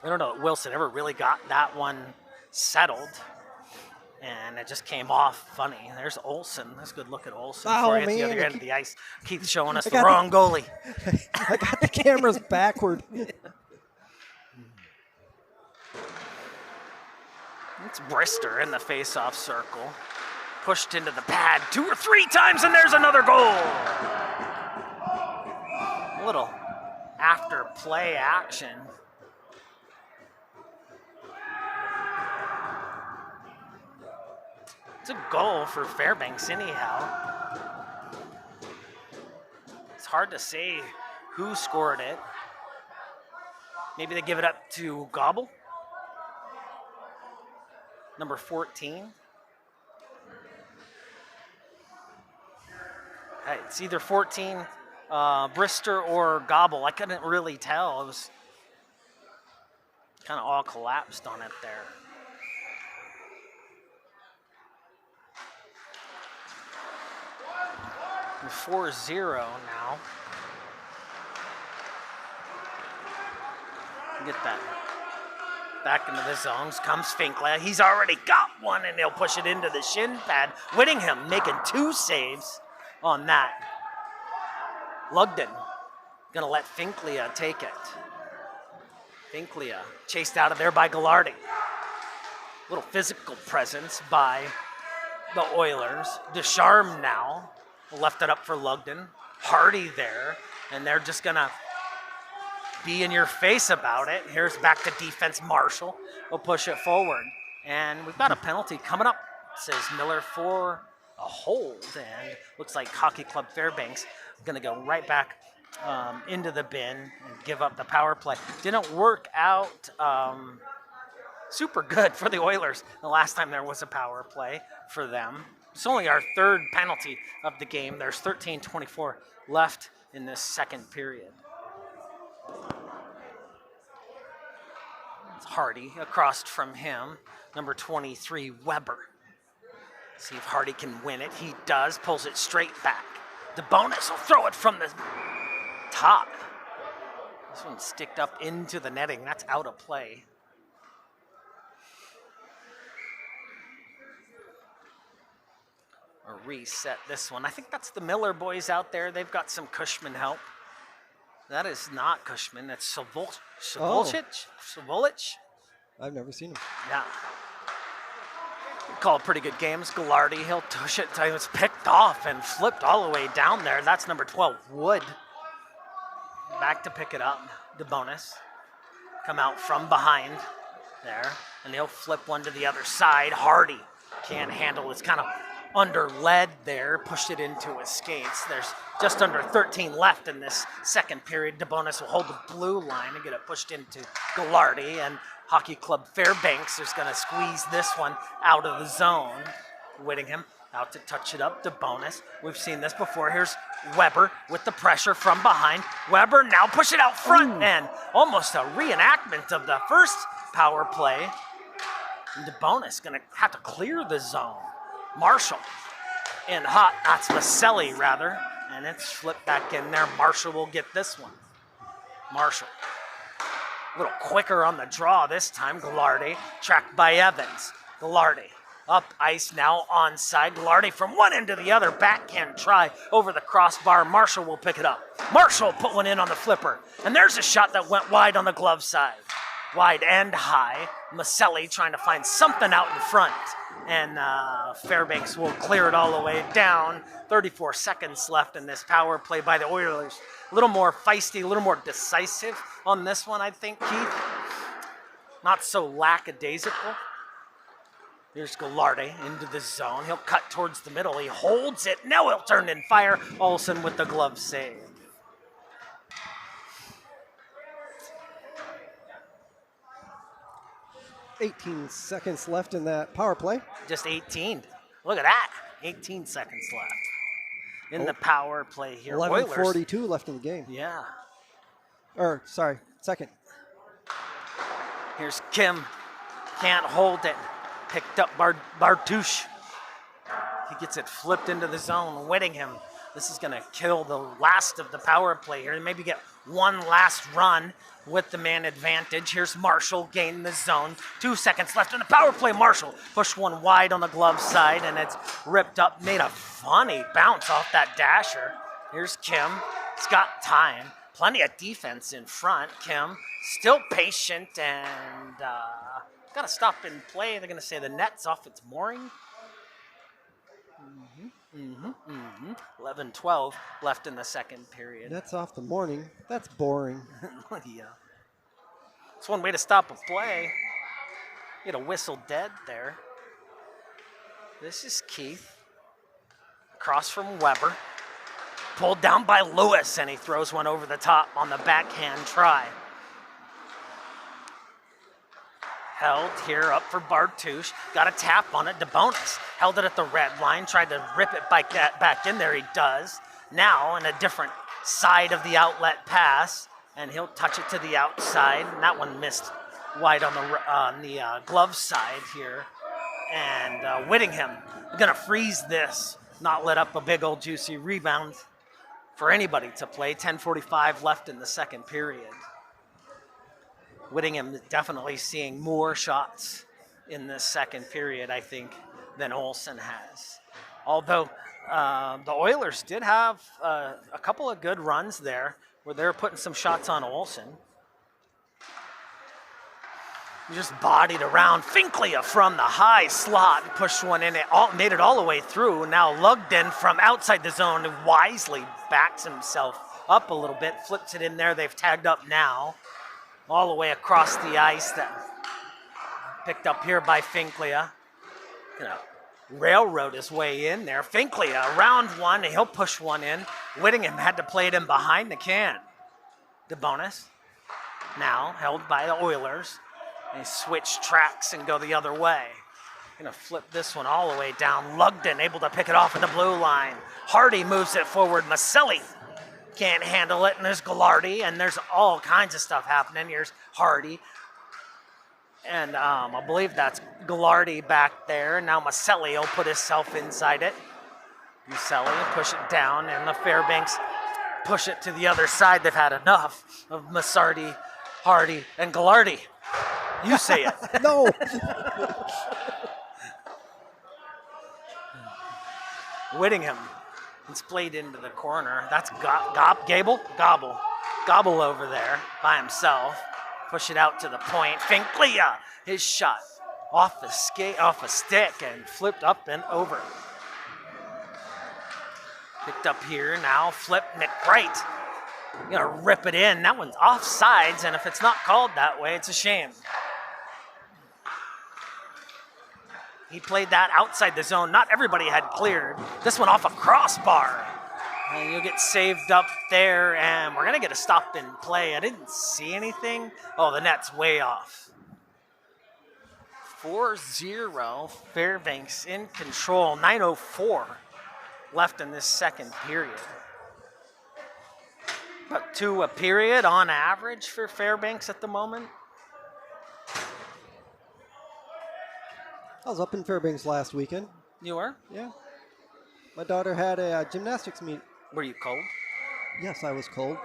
I don't know that Wilson ever really got that one settled. And it just came off funny. There's Olsen. That's a good look at Olsen for you at the other end of the ice. Keith showing us the wrong goalie. I got the cameras backward. It's Brister in the face-off circle. Pushed into the pad 2 or 3 times, and there's another goal. A little after play action. It's a goal for Fairbanks anyhow. It's hard to say who scored it. Maybe they give it up to Gobble. Number 14. It's either 14, Brister, or Gobble. I couldn't really tell. It was kind of all collapsed on it there. 4-0 now. Get that back into the zones. Comes Finkley. He's already got one, and he'll push it into the shin pad. Whittingham making 2 saves on that. Lugden gonna let Finkley take it. Finkley chased out of there by Gallardi. Little physical presence by the Oilers. Descharme now left it up for Lugden. Hardy there, and they're just gonna be in your face about it. Here's back to defense. Marshall will push it forward, and we've got a penalty coming up, says Miller, for a hold, and looks like Hockey Club Fairbanks gonna go right back into the bin and give up the power play. Didn't work out super good for the Oilers the last time there was a power play for them. It's only our 3rd penalty of the game. There's 13:24 left in this second period. It's Hardy across from him. Number 23, Weber. See if Hardy can win it. He does. Pulls it straight back. The bonus will throw it from the top. This one's sticked up into the netting. That's out of play. Or reset this one. I think that's the Miller boys out there. They've got some Cushman help. That is not Cushman. That's Savolich. I've never seen him. Yeah. Call pretty good games. Gallardi, he'll tush it. It was picked off and flipped all the way down there. That's number 12, Wood. Back to pick it up. The bonus. Come out from behind there. And he'll flip one to the other side. Hardy can't handle it. It's kind of under lead there, pushed it into his skates. There's just under 13 left in this second period. DeBonis will hold the blue line and get it pushed into Gallardi, and Hockey Club Fairbanks is going to squeeze this one out of the zone. Whittingham Out to touch it up to Bonus. We've seen this before. Here's Weber with the pressure from behind. Weber now push it out front, and almost a reenactment of the first power play. And DeBonis gonna have to clear the zone. Marshall in hot, that's Maselli rather, and it's flipped back in there. Marshall will get this one. Marshall, a little quicker on the draw this time. Gallardi, tracked by Evans. Gallardi, up ice now onside. Gallardi from one end to the other, backhand try over the crossbar. Marshall will pick it up. Marshall put one in on the flipper, and there's a shot that went wide on the glove side. Wide and high. Maselli trying to find something out in front, and Fairbanks will clear it all the way down. 34 seconds left in this power play by the Oilers. A little more feisty, a little more decisive on this one, I think, Keith. Not so lackadaisical. Here's Gallardi into the zone. He'll cut towards the middle. He holds it. Now he'll turn and fire. Olsen with the glove save. $18 seconds left in that power play. Just 18. Look at that. 18 seconds left in the power play here. 11:42 left in the game. Yeah. Or, sorry, second. Here's Kim. Can't hold it. Picked up Bartush. He gets it flipped into the zone. Whittingham. This is going to kill the last of the power play here. Maybe get one last run with the man advantage. Here's Marshall gaining the zone. 2 seconds left in the power play. Marshall pushed one wide on the glove side, and it's ripped up. Made a funny bounce off that dasher. Here's Kim. He's got time. Plenty of defense in front. Kim still patient and got to stop and play. They're going to say the net's off its mooring. 11-12 left in the second period. That's off the morning. That's boring. Yeah. It's one way to stop a play. Get a whistle dead there. This is Keith. Across from Weber. Pulled down by Lewis, and he throws one over the top on the backhand try. Held here up for Bartush. Got a tap on it. DeBonis held it at the red line. Tried to rip it back in there. He does. Now in a different side of the outlet pass. And he'll touch it to the outside. And that one missed wide on the glove side here. And Whittingham going to freeze this. Not let up a big old juicy rebound for anybody to play. 10:45 left in the second period. Whittingham definitely seeing more shots in this second period, I think, than Olsen has. Although the Oilers did have a couple of good runs there where they're putting some shots on Olsen. He just bodied around. Finkley from the high slot and pushed one in. It made it all the way through. Now Lugden from outside the zone wisely backs himself up a little bit, flips it in there. They've tagged up now. All the way across the ice, that picked up here by Finkley. Gonna railroad his way in there. Finkley around one, and he'll push one in. Whittingham had to play it in behind the can. DeBonis now held by the Oilers. They switch tracks and go the other way. Gonna flip this one all the way down. Lugden able to pick it off at the blue line. Hardy moves it forward. Maselli can't handle it, and there's Gallardi, and there's all kinds of stuff happening. Here's Hardy, and I believe that's Gallardi back there. Now Maselli will put himself inside it. Maselli push it down, and the Fairbanks push it to the other side. They've had enough of Masardi, Hardy, and Gallardi. You say it. No. Whittingham. It's played into the corner. That's Gobble over there by himself. Push it out to the point. Finkley, his shot off a stick and flipped up and over. Picked up here now. Flip Nick Wright. Gonna rip it in. That one's offsides, and if it's not called that way, it's a shame. He played that outside the zone. Not everybody had cleared. This one off a crossbar. And you'll get saved up there, and we're going to get a stop and play. I didn't see anything. Oh, the net's way off. 4-0. Fairbanks in control. 9:04 left in this second period. About 2 a period on average for Fairbanks at the moment. I was up in Fairbanks last weekend. You were? Yeah. My daughter had a gymnastics meet. Were you cold? Yes, I was cold.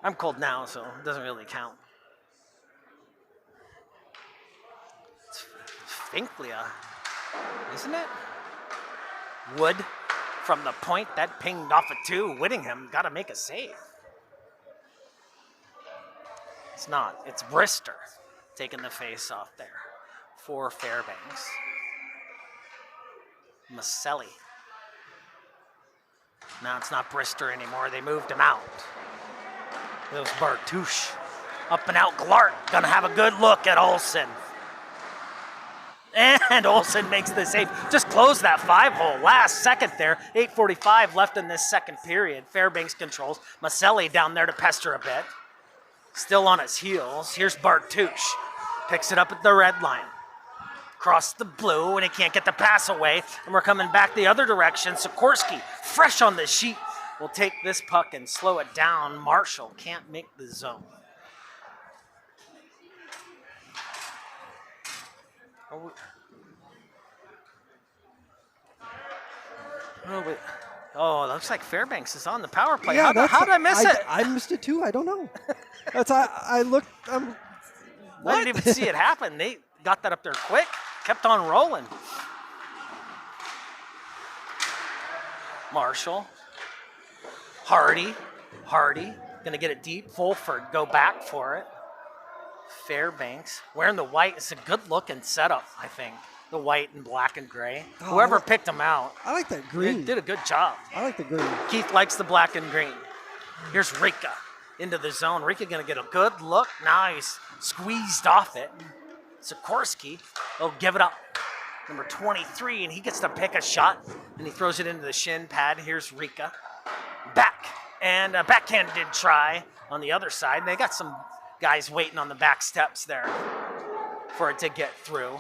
I'm cold now, so it doesn't really count. It's Finklia, isn't it? Wood from the point that pinged off a 2. Whittingham got to make a save. It's not. It's Brister taking the face off there for Fairbanks. Maselli. Now it's not Brister anymore. They moved him out. It was Bartouche. Up and out Glart. Gonna have a good look at Olsen. And Olsen makes the save. Just closed that 5-hole. Last second there. 8:45 left in this second period. Fairbanks controls. Maselli down there to pester a bit. Still on his heels. Here's Bartouche. Picks it up at the red line. Across the blue, and he can't get the pass away. And we're coming back the other direction. Sikorsky, fresh on the sheet, will take this puck and slow it down. Marshall can't make the zone. Oh, it looks like Fairbanks is on the power play. Yeah, how did I miss it? I missed it too. I don't know. I looked. I didn't even see it happen. They got that up there quick. Kept on rolling. Marshall. Hardy. Going to get it deep. Fulford go back for it. Fairbanks. Wearing the white. It's a good-looking setup, I think. The white and black and gray. Oh, Whoever picked them out. I like that green. They did a good job. I like the green. Keith likes the black and green. Here's Rika into the zone. Rika going to get a good look. Now he's squeezed off it. Sikorsky will give it up. Number 23, and he gets to pick a shot, and he throws it into the shin pad. Here's Rika. Back. And a backhanded try on the other side. They got some guys waiting on the back steps there for it to get through.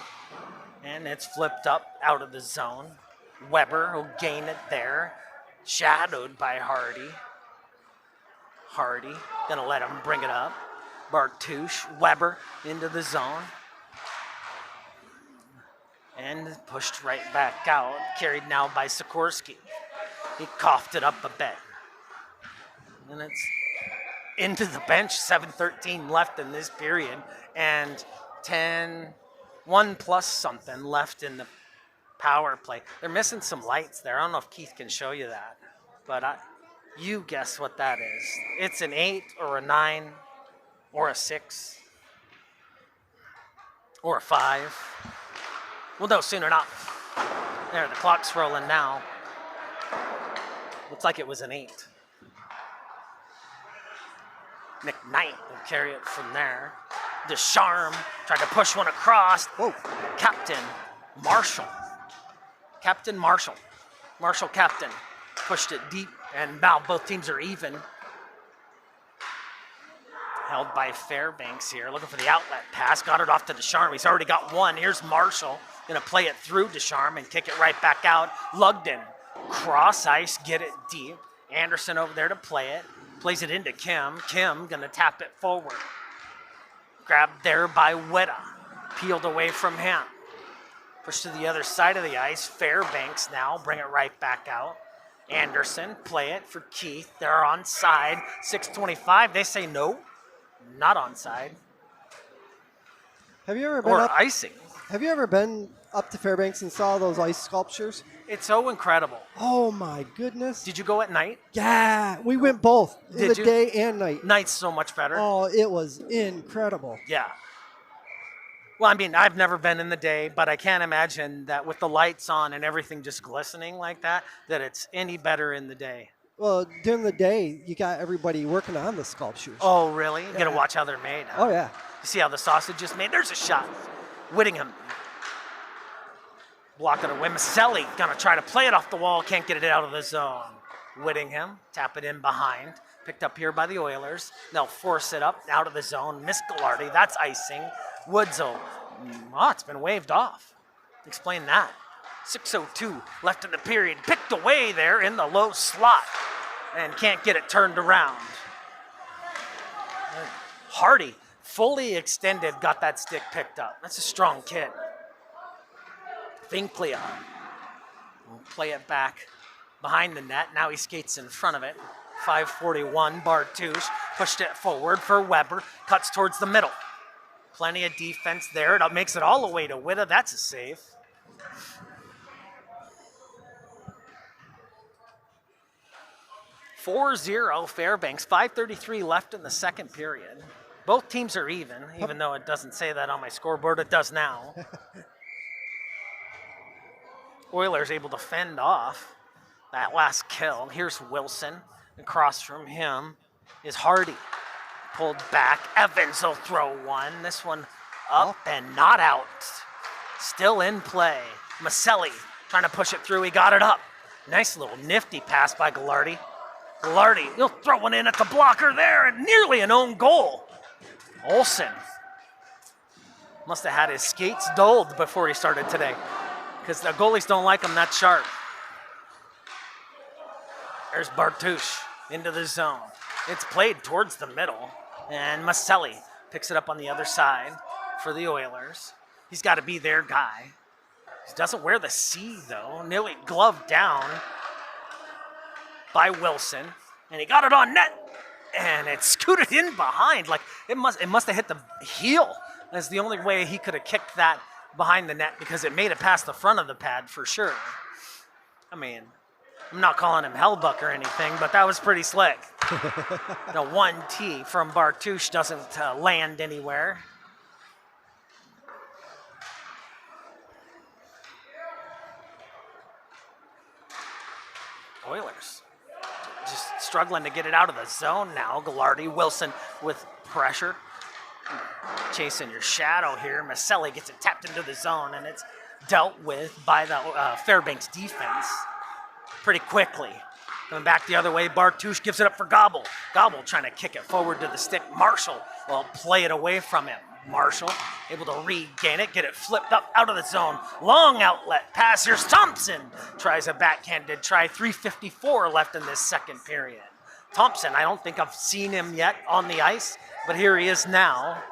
And it's flipped up out of the zone. Weber will gain it there. Shadowed by Hardy. Hardy gonna let him bring it up. Bartouche, Weber into the zone. And pushed right back out. Carried now by Sikorsky. He coughed it up a bit. And it's into the bench. 7:13 left in this period. And 1 plus something left in the power play. They're missing some lights there. I don't know if Keith can show you that. But you guess what that is. It's an 8 or a 9 or a 6 or a 5. Well, no, soon enough. There, the clock's rolling now. Looks like it was an 8. McKnight will carry it from there. Descharme tried to push one across. Whoa. Captain Marshall. Marshall captain. Pushed it deep, and now both teams are even. Held by Fairbanks here. Looking for the outlet pass. Got it off to Descharme. He's already got one. Here's Marshall. Going to play it through Descharme and kick it right back out. Lugden. Cross ice. Get it deep. Anderson over there to play it. Plays it into Kim. Kim going to tap it forward. Grabbed there by Weta. Peeled away from him. Pushed to the other side of the ice. Fairbanks now. Bring it right back out. Anderson. Play it for Keith. They're onside. 6:25. They say no. Not onside. Have you ever been Or up? icing. Have you ever been up to Fairbanks and saw those ice sculptures? It's so incredible. Oh my goodness! Did you go at night? Yeah, we went both in Did the you? day and night. Night's so much better. Oh, it was incredible. Yeah. Well, I mean, I've never been in the day, but I can't imagine that with the lights on and everything just glistening like that, that it's any better in the day. Well, during the day, you got everybody working on the sculptures. Oh, really? You gotta Yeah. watch how they're made. Huh? Oh, yeah. You see how the sausage is made? There's a shot. Whittingham. Block it away. Maselli gonna try to play it off the wall. Can't get it out of the zone. Whittingham. Tap it in behind. Picked up here by the Oilers. They'll force it up out of the zone. Miss Gallardi, that's icing. Woodsell, it's been waved off. Explain that. 6:02 left in the period. Picked away there in the low slot and can't get it turned around. Hardy, fully extended, got that stick picked up. That's a strong kid. Vinklia will play it back behind the net. Now he skates in front of it. 5:41, Bartouche pushed it forward for Weber. Cuts towards the middle. Plenty of defense there. It makes it all the way to Witta. That's a save. (4-0) Fairbanks. 5:33 left in the second period. Both teams are even though it doesn't say that on my scoreboard. It does now. Oilers able to fend off that last kill. Here's Wilson. Across from him is Hardy. Pulled back. Evans will throw one. This one up and not out. Still in play. Maselli trying to push it through. He got it up. Nice little nifty pass by Gallardi. Gallardi, he'll throw one in at the blocker there, and nearly an own goal. Olsen must have had his skates dulled before he started today, because the goalies don't like him that sharp. There's Bartouche into the zone. It's played towards the middle, and Maselli picks it up on the other side for the Oilers. He's got to be their guy. He doesn't wear the C, though. Nearly gloved down by Wilson, and he got it on net, and it scooted in behind. Like it must have hit the heel. That's the only way he could have kicked that behind the net, because it made it past the front of the pad for sure. I mean, I'm not calling him Hellbuck or anything, but that was pretty slick. The 1T from Bartouche doesn't land anywhere. Oilers just struggling to get it out of the zone now. Gallardi, Wilson with pressure. Chasing your shadow here. Maselli gets it tapped into the zone, and it's dealt with by the Fairbanks defense pretty quickly. Coming back the other way, Bartouche gives it up for Gobble. Gobble trying to kick it forward to the stick. Marshall will play it away from him. Marshall able to regain it, get it flipped up out of the zone. Long outlet pass. Here's Thompson. Tries a backhanded try. 3:54 left in this second period. Thompson, I don't think I've seen him yet on the ice, but here he is now.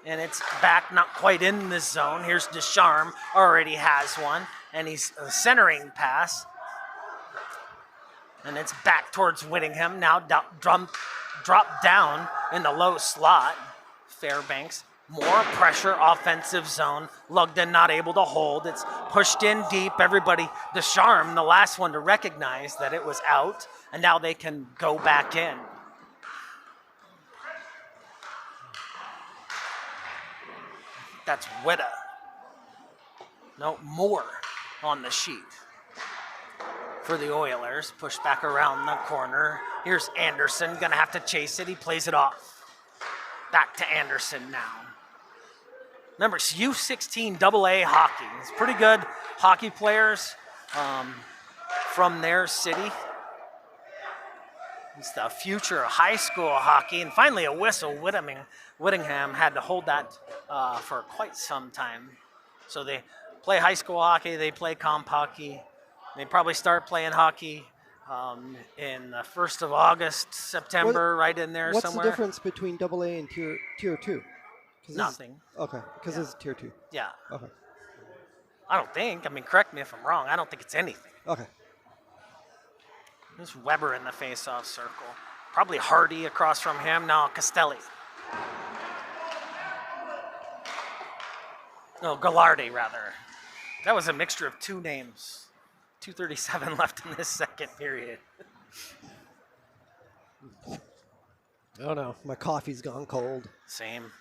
And it's back, not quite in this zone. Here's Descharmes, already has one. And he's a centering pass. And it's back towards Whittingham. Now drop down in the low slot. Fairbanks, more pressure, offensive zone. Lugden not able to hold. It's pushed in deep. Everybody, Descharmes, the last one to recognize that it was out. And now they can go back in. That's Witta. No, more on the sheet for the Oilers. Push back around the corner. Here's Anderson, gonna have to chase it. He plays it off. Back to Anderson now. Remember, it's U16 AA hockey. It's pretty good hockey players from their city. It's the future of high school hockey. And finally a whistle. Whittingham had to hold that for quite some time. So they play high school hockey, they play comp hockey. They probably start playing hockey in the 1st of August, September, right in there what's somewhere. What's the difference between AA and tier 2? Nothing. Okay, because this is tier 2. Yeah. Okay. I don't think. I mean, correct me if I'm wrong. I don't think it's anything. Okay. There's Weber in the face-off circle. Probably Hardy across from him. Now Castelli. No, Gallardi, rather. That was a mixture of two names. 2:37 left in this second period. Oh no, my coffee's gone cold. Same.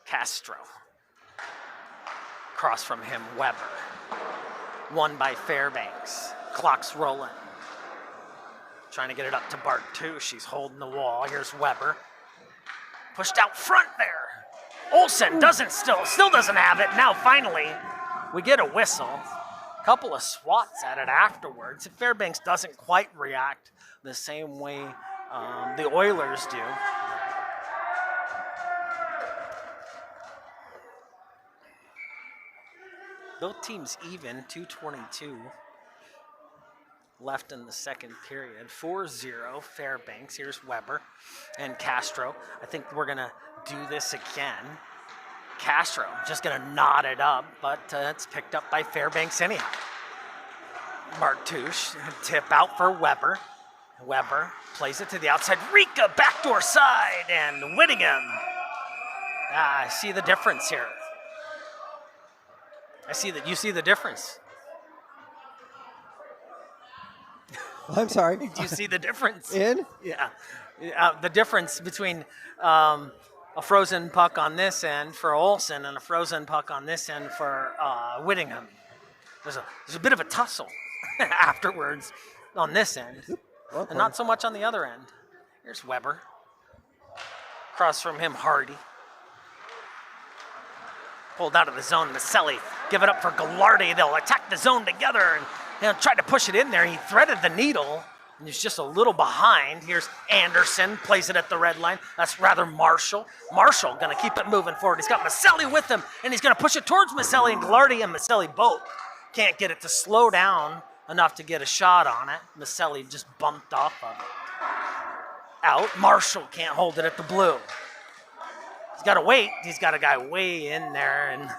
Castro. Across from him, Weber. Won by Fairbanks. Clock's rolling. Trying to get it up to Bartouche. He's holding the wall. Here's Weber. Pushed out front there. Olsen still doesn't have it. Now finally, we get a whistle. couple of swats at it afterwards. Fairbanks doesn't quite react the same way the Oilers do. Both teams even, 2:22 left in the second period. 4-0 Fairbanks. Here's Weber and Castro. I think we're going to do this again. Castro just going to knot it up, but it's picked up by Fairbanks anyhow. Martouche, tip out for Weber. Weber plays it to the outside. Rika, backdoor side, and Whittingham. I see the difference here. I see that you see the difference. I'm sorry. Do you see the difference? In? Yeah. The difference between a frozen puck on this end for Olsen and a frozen puck on this end for Whittingham. There's a bit of a tussle afterwards on this end, and not so much on the other end. Here's Weber. Across from him, Hardy. Pulled out of the zone, Maselli. Give it up for Gallardi. They'll attack the zone together and try to push it in there. He threaded the needle, and he's just a little behind. Here's Anderson, plays it at the red line. That's rather Marshall. Marshall gonna keep it moving forward. He's got Maselli with him, and he's gonna push it towards Maselli, and Gallardi and Maselli both can't get it to slow down enough to get a shot on it. Maselli just bumped off of it. Out, Marshall can't hold it at the blue. He's got to wait. He's got a guy way in there, and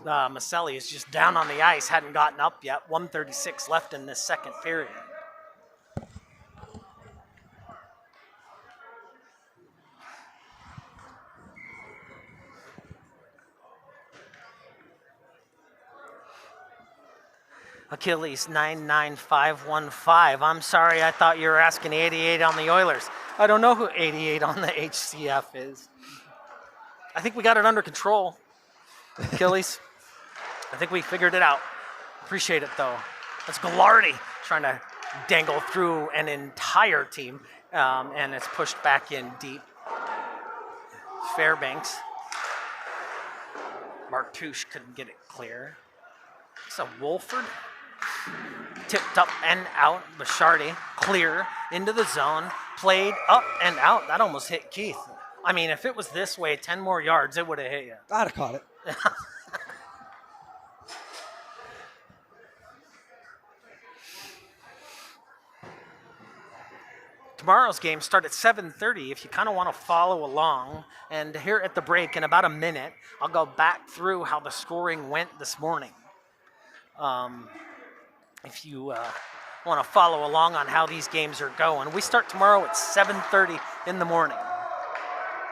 Maselli is just down on the ice, hadn't gotten up yet. 1:36 left in this second period. Achilles 99515. I'm sorry, I thought you were asking 88 on the Oilers. I don't know who 88 on the HCF is. I think we got it under control, Achilles. I think we figured it out. Appreciate it, though. That's Gallardi trying to dangle through an entire team, and it's pushed back in deep. Fairbanks. Martouche couldn't get it clear. It's a Wolford. Tipped up and out. Bachardy clear into the zone. Played up and out. That almost hit Keith. I mean, if it was this way, 10 more yards, it would have hit you. I'd have caught it. Tomorrow's game starts at 7:30 if you kind of want to follow along. And here at the break, in about a minute, I'll go back through how the scoring went this morning. If you want to follow along on how these games are going. We start tomorrow at 7:30 in the morning.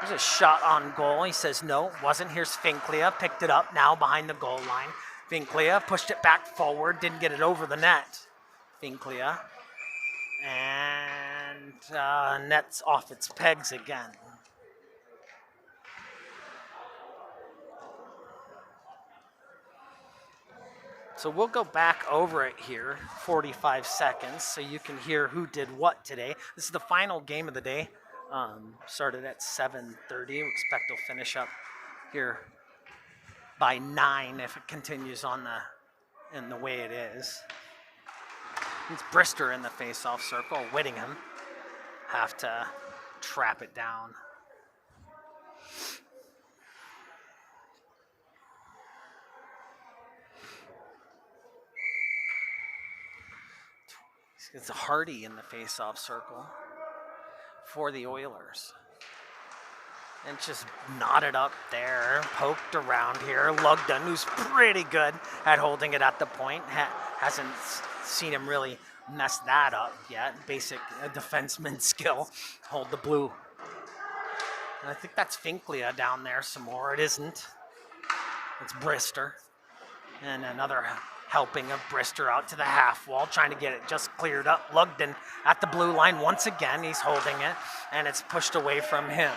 There's a shot on goal. He says no, it wasn't. Here's Finklia, picked it up now behind the goal line. Finklia pushed it back forward, didn't get it over the net. Finklia. And net's off its pegs again. So we'll go back over it here, 45 seconds, so you can hear who did what today. This is the final game of the day. Started at 7:30. We expect to finish up here by 9 if it continues on in the way it is. It's Brister in the face-off circle. Whittingham have to trap it down. It's Hardy in the face-off circle for the Oilers. And just knotted up there, poked around here. Lugden, who's pretty good at holding it at the point, hasn't seen him really mess that up yet. Basic defenseman skill, hold the blue. And I think that's Finklia down there some more. It isn't. It's Brister. And another helping of Brister out to the half wall, trying to get it just cleared up. Lugden at the blue line once again. He's holding it, and it's pushed away from him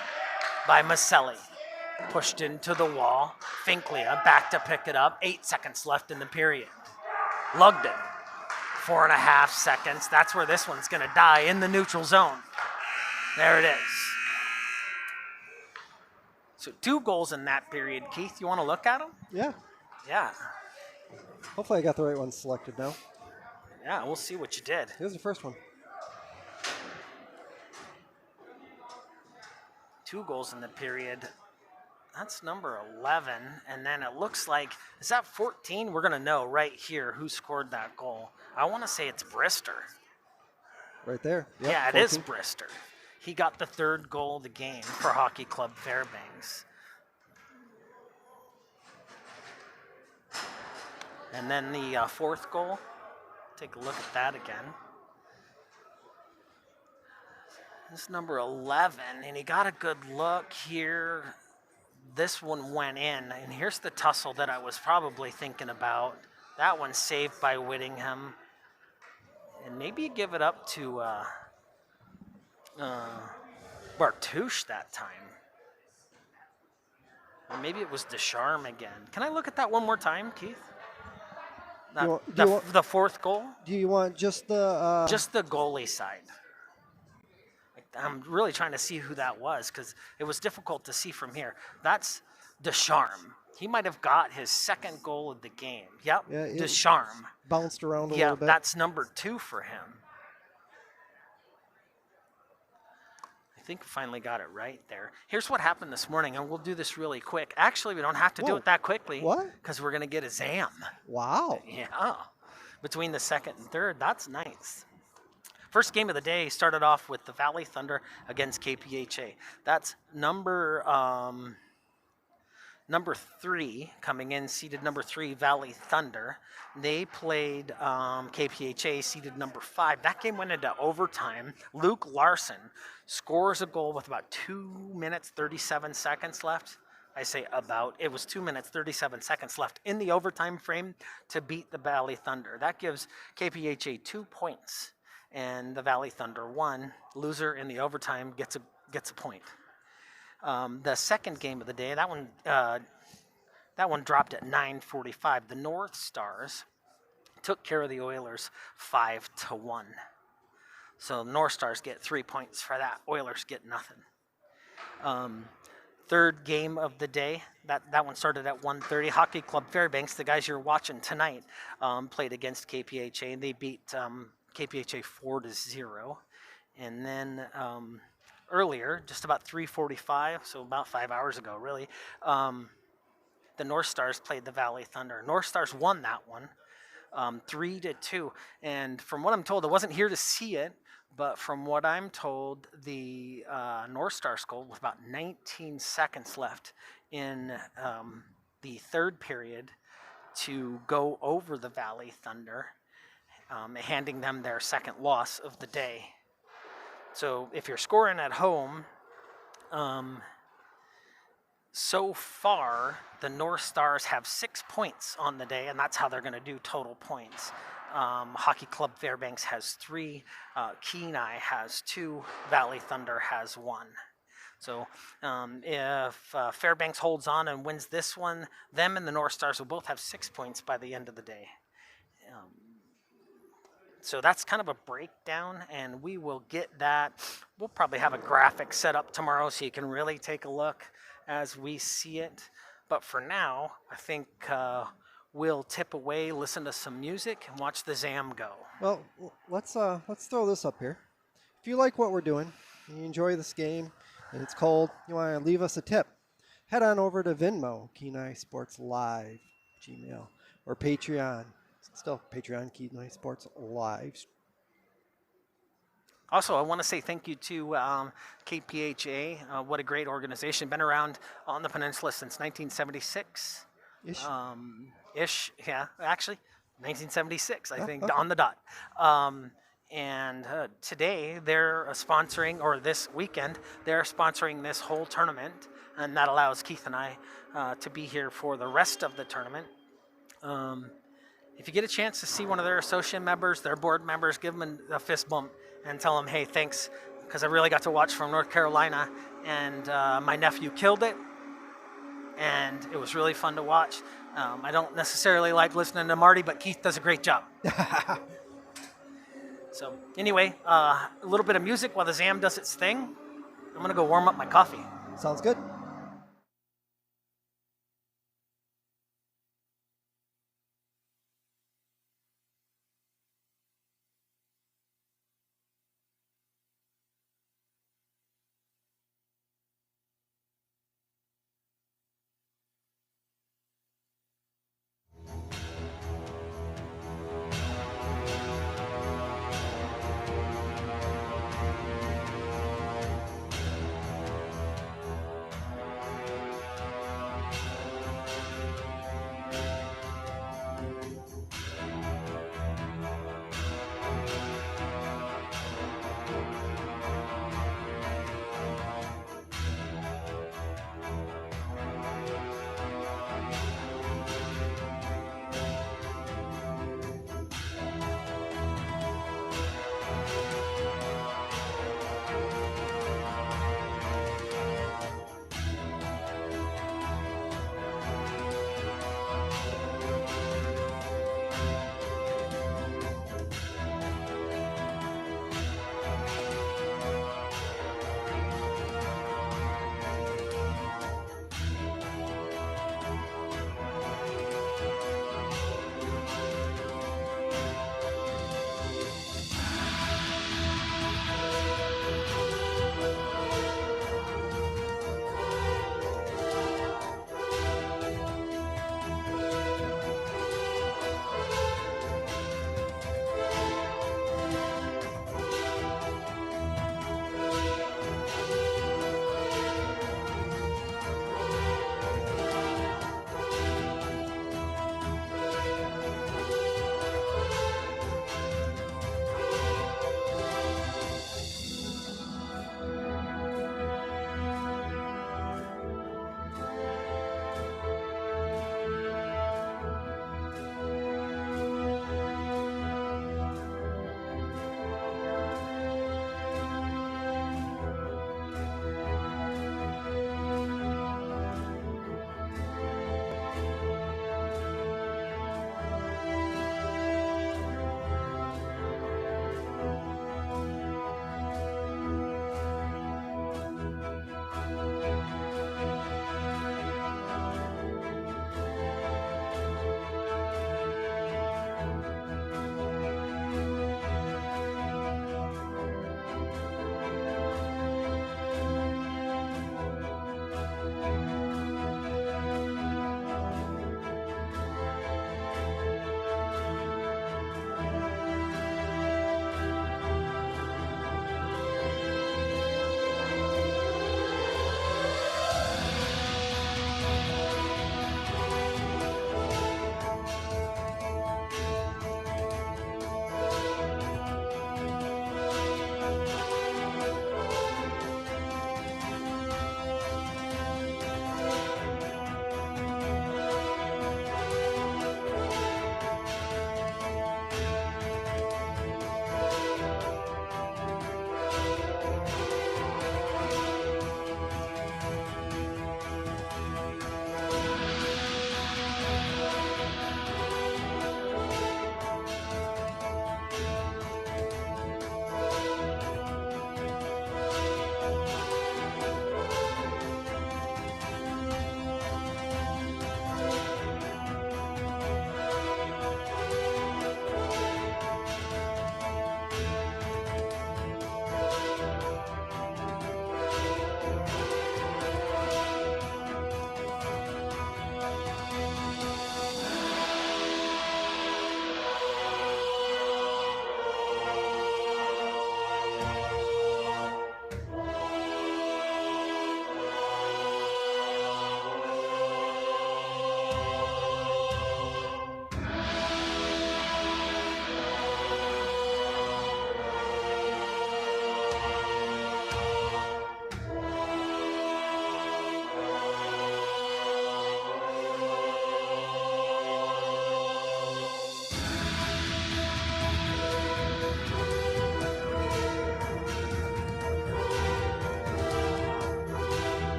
by Maselli. Pushed into the wall. Finklia back to pick it up. 8 seconds left in the period. Lugden, 4.5 seconds. That's where this one's going to die, in the neutral zone. There it is. So 2 goals in that period. Keith, you want to look at them? Yeah. Yeah. Hopefully I got the right one selected now. Yeah, we'll see what you did. Here's the first one. 2 goals in the period. That's number 11. And then it looks like, is that 14? We're going to know right here who scored that goal. I want to say it's Brister. Right there. Yep, Yeah, it 14. is Brister. He got the 3rd goal of the game for Hockey Club Fairbanks. And then the 4th goal, take a look at that again. This number 11, and he got a good look here. This one went in, and here's the tussle that I was probably thinking about. That one saved by Whittingham. And maybe you give it up to Bartouche that time. Or maybe it was Descharme again. Can I look at that one more time, Keith? The 4th goal? Do you want just the... Just the goalie side. I'm really trying to see who that was because it was difficult to see from here. That's Descharme. He might have got his 2nd goal of the game. Yep, yeah, Descharme. Bounced around a little bit. Yeah, that's number 2 for him. I think we finally got it right there. Here's what happened this morning, and we'll do this really quick. Actually, we don't have to do it that quickly. What? Because we're going to get a ZAM. Wow. Yeah. Between the 2nd and 3rd, that's nice. First game of the day started off with the Valley Thunder against KPHA. That's number 3 coming in, seeded number 3, Valley Thunder. They played KPHA, seeded number 5. That game went into overtime. Luke Larson scores a goal with about 2 minutes, 37 seconds left. I say about. It was 2 minutes, 37 seconds left in the overtime frame to beat the Valley Thunder. That gives KPHA 2 points. And the Valley Thunder 1. Loser in the overtime gets a point. The second game of the day, that one dropped at 9:45. The North Stars took care of the Oilers 5-1. So the North Stars get 3 points for that. Oilers get nothing. Third game of the day, that one started at 1:30. Hockey Club Fairbanks, the guys you're watching tonight, played against KPHA, and they beat KPHA 4-0. And then earlier, just about 3:45, so about 5 hours ago, really, the North Stars played the Valley Thunder. North Stars won that one, 3-2. And from what I'm told, I wasn't here to see it, but from what I'm told, the North Stars goal with about 19 seconds left in the 3rd period to go over the Valley Thunder, handing them their 2nd loss of the day. So if you're scoring at home, so far the North Stars have 6 points on the day, and that's how they're going to do total points. Hockey Club Fairbanks has 3, Kenai has 2, Valley Thunder has 1. So if Fairbanks holds on and wins this one, them and the North Stars will both have 6 points by the end of the day. So that's kind of a breakdown, and we will get that. We'll probably have a graphic set up tomorrow so you can really take a look as we see it. But for now, I think we'll tip away, listen to some music, and watch the ZAM go. Well, let's throw this up here. If you like what we're doing, and you enjoy this game, and it's cold, you want to leave us a tip, head on over to Venmo, Kenai Sports Live, Gmail, or Patreon. Still, Patreon, Kenai Sports Live. Also, I want to say thank you to KPHA. What a great organization. Been around on the peninsula since 1976. Ish, yeah, actually, 1976, I think, on the dot. And today they're sponsoring, or this weekend, they're sponsoring this whole tournament, and that allows Keith and I to be here for the rest of the tournament. If you get a chance to see one of their associate members, their board members, give them a fist bump and tell them, hey, thanks, because I really got to watch from North Carolina, and my nephew killed it, and it was really fun to watch. I don't necessarily like listening to Marty, but Keith does a great job. So anyway, a little bit of music while the ZAM does its thing. I'm going to go warm up my coffee. Sounds good.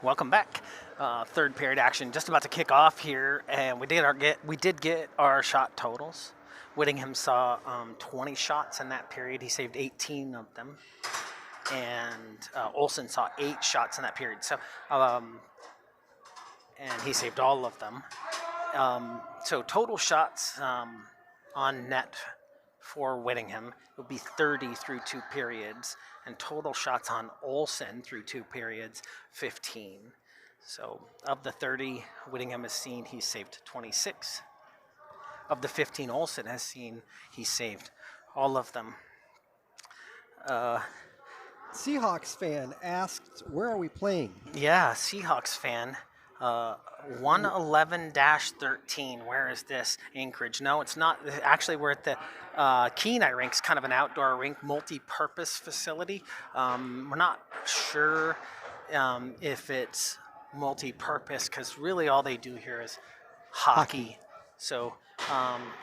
Welcome back. Third period action just about to kick off here, and we did get our shot totals. Whittingham saw 20 shots in that period. He saved 18 of them, and Olsen saw 8 shots in that period. So, and he saved all of them. So total shots on net for Whittingham would be 30 through 2 periods, and total shots on Olsen through 2 periods, 15. So of the 30 Whittingham has seen, he's saved 26. Of the 15 Olsen has seen, he saved all of them. Seahawks fan asked, where are we playing? Yeah, Seahawks fan. 111-13. Where is this? Anchorage. No, it's not. Actually, we're at the Kenai rink's kind of an outdoor rink, multi-purpose facility. We're not sure if it's multi-purpose because really all they do here is hockey. So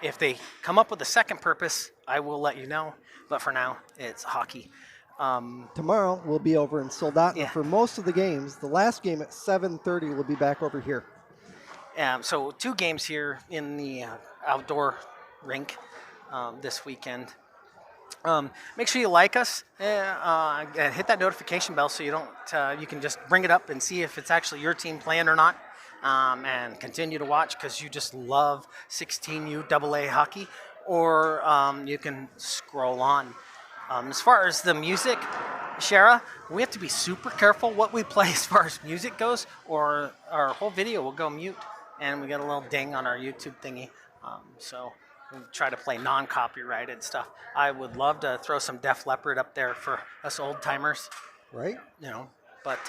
if they come up with a second purpose, I will let you know. But for now, it's hockey. Tomorrow we'll be over in Soldotna for most of the games. The last game at 7:30 we'll be back over here. So 2 games here in the outdoor rink this weekend. Make sure you like us and hit that notification bell so you don't. You can just bring it up and see if it's actually your team playing or not, and continue to watch because you just love 16U AA hockey, or you can scroll on. As far as the music, Shara, we have to be super careful what we play as far as music goes, or our whole video will go mute, and we get a little ding on our YouTube thingy. So we try to play non-copyrighted stuff. I would love to throw some Def Leppard up there for us old timers, right? You know, but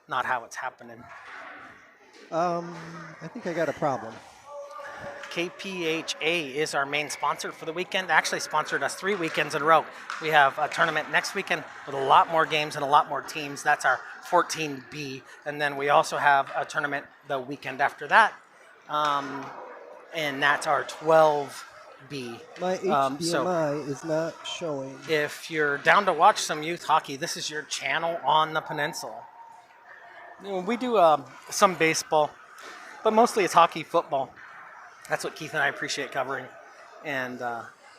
not how it's happening. I think I got a problem. KPHA is our main sponsor for the weekend. Actually sponsored us 3 weekends in a row. We have a tournament next weekend with a lot more games and a lot more teams. That's our 14B. And then we also have a tournament the weekend after that. And that's our 12B. My HDMI is not showing. If you're down to watch some youth hockey, this is your channel on the peninsula. We do some baseball, but mostly it's hockey, football. That's what Keith and I appreciate covering, and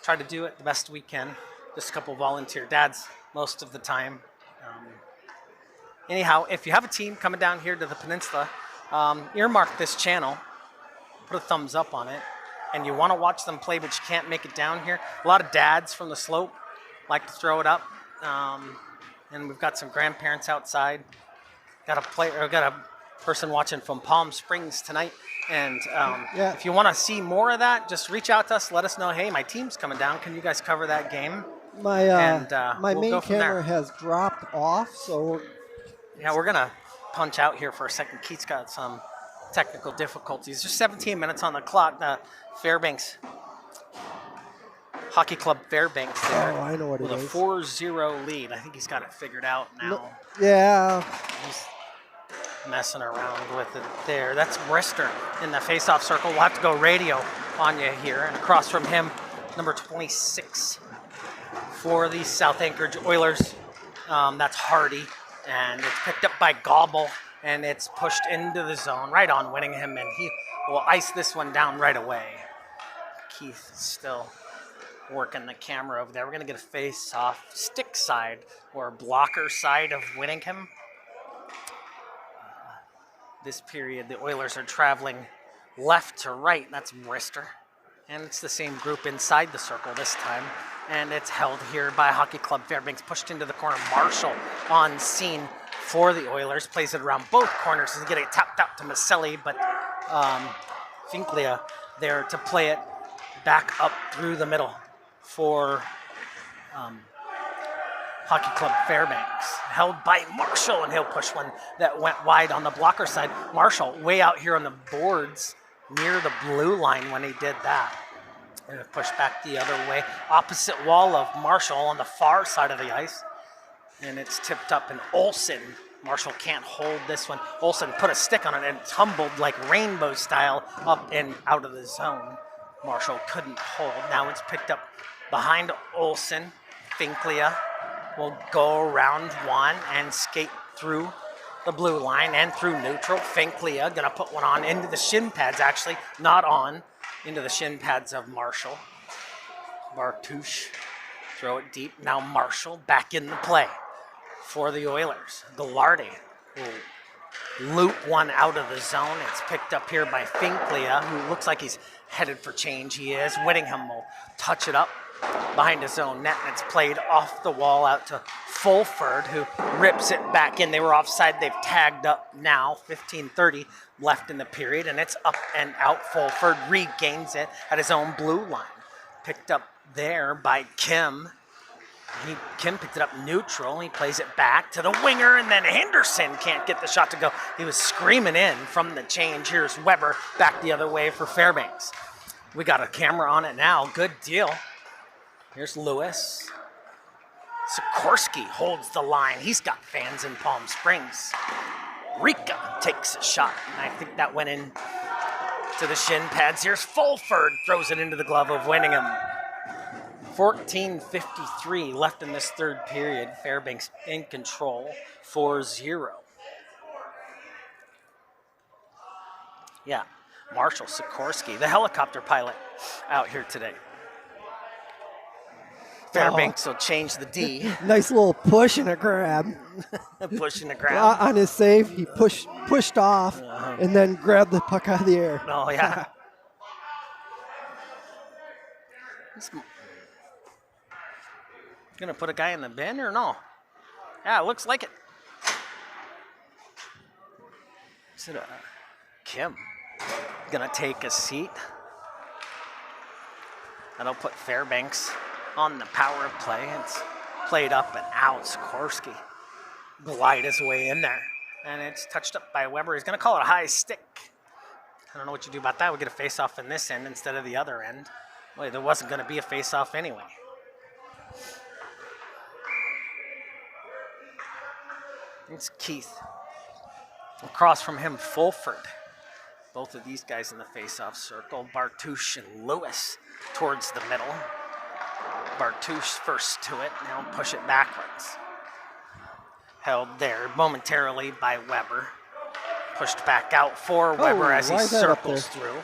try to do it the best we can. Just a couple volunteer dads most of the time. Anyhow, if you have a team coming down here to the peninsula, earmark this channel, put a thumbs up on it, and you want to watch them play but you can't make it down here. A lot of dads from the slope like to throw it up, and we've got some grandparents outside. Got a person watching from Palm Springs tonight. And if you want to see more of that, just reach out to us. Let us know, hey, my team's coming down. Can you guys cover that game? My we'll main camera has dropped off, so... Yeah, we're going to punch out here for a second. Keith's got some technical difficulties. There's 17 minutes on the clock. FAIRBANKS, Hockey Club FAIRBANKS there. Oh, I know what it is. With a 4-0 lead. I think he's got it figured out now. Yeah. He's messing around with it there. That's Brister in the face-off circle. We'll have to go radio on you here. And across from him, number 26 for the South Anchorage Oilers. That's Hardy. And it's picked up by Gobble. And it's pushed into the zone right on Whittingham. And he will ice this one down right away. Keith still working the camera over there. We're going to get a face-off stick side or blocker side of Whittingham. This period, the Oilers are traveling left to right. That's Brister. And it's the same group inside the circle this time. And it's held here by Hockey Club FAIRBANKS, pushed into the corner. Marshall on scene for the Oilers. Plays it around both corners to get it tapped out to Maselli. But Finklia there to play it back up through the middle for Hockey Club FAIRBANKS. Held by Marshall, and he'll push one that went wide on the blocker side. Marshall way out here on the boards near the blue line when he did that. And push back the other way. Opposite wall of Marshall on the far side of the ice. And it's tipped up, and Olsen. Marshall can't hold this one. Olsen put a stick on it and tumbled like rainbow style up and out of the zone. Marshall couldn't hold. Now it's picked up behind Olsen. Finklia will go around one and skate through the blue line and through neutral. Finklia gonna put one on into the shin pads, actually, not on, into the shin pads of Marshall. Bartouche, throw it deep. Now Marshall back in the play for the Oilers. Gallardi will loop one out of the zone. It's picked up here by Finklia, who looks like he's headed for change. He is. Whittingham will touch it up behind his own net, and it's played off the wall out to Fulford, who rips it back in. They were offside. They've tagged up now. 15:30 left in the period, and it's up and out. Fulford regains it at his own blue line. Picked up there by Kim. Kim picked it up neutral. He plays it back to the winger, and then Henderson can't get the shot to go. He was screaming in from the change. Here's Weber back the other way for Fairbanks. We got a camera on it now. Good deal. Here's Lewis. Sikorsky holds the line. He's got fans in Palm Springs. Rika takes a shot, and I think that went in to the shin pads. Here's Fulford, throws it into the glove of Whittingham. 14:53 left in this third period. Fairbanks in control, 4-0. Yeah, Marshall Sikorsky, the helicopter pilot, out here today. Fairbanks will change the D. Nice little push and a grab. Push and a grab. On his save, he pushed off and then grabbed the puck out of the air. Oh, yeah. Gonna put a guy in the bin or no? Yeah, it looks like it. Is it Kim gonna take a seat? That'll put Fairbanks on the power play. It's played up and out. Sikorsky glide his way in there, and it's touched up by Weber. He's gonna call it a high stick. I don't know what you do about that. We get a face-off in this end instead of the other end. Well, there wasn't gonna be a face-off anyway. It's Keith. Across from him, Fulford. Both of these guys in the face-off circle. Bartouche and Lewis towards the middle. Bartouche first to it. Now push it backwards. Held there momentarily by Weber. Pushed back out for Weber as he circles through.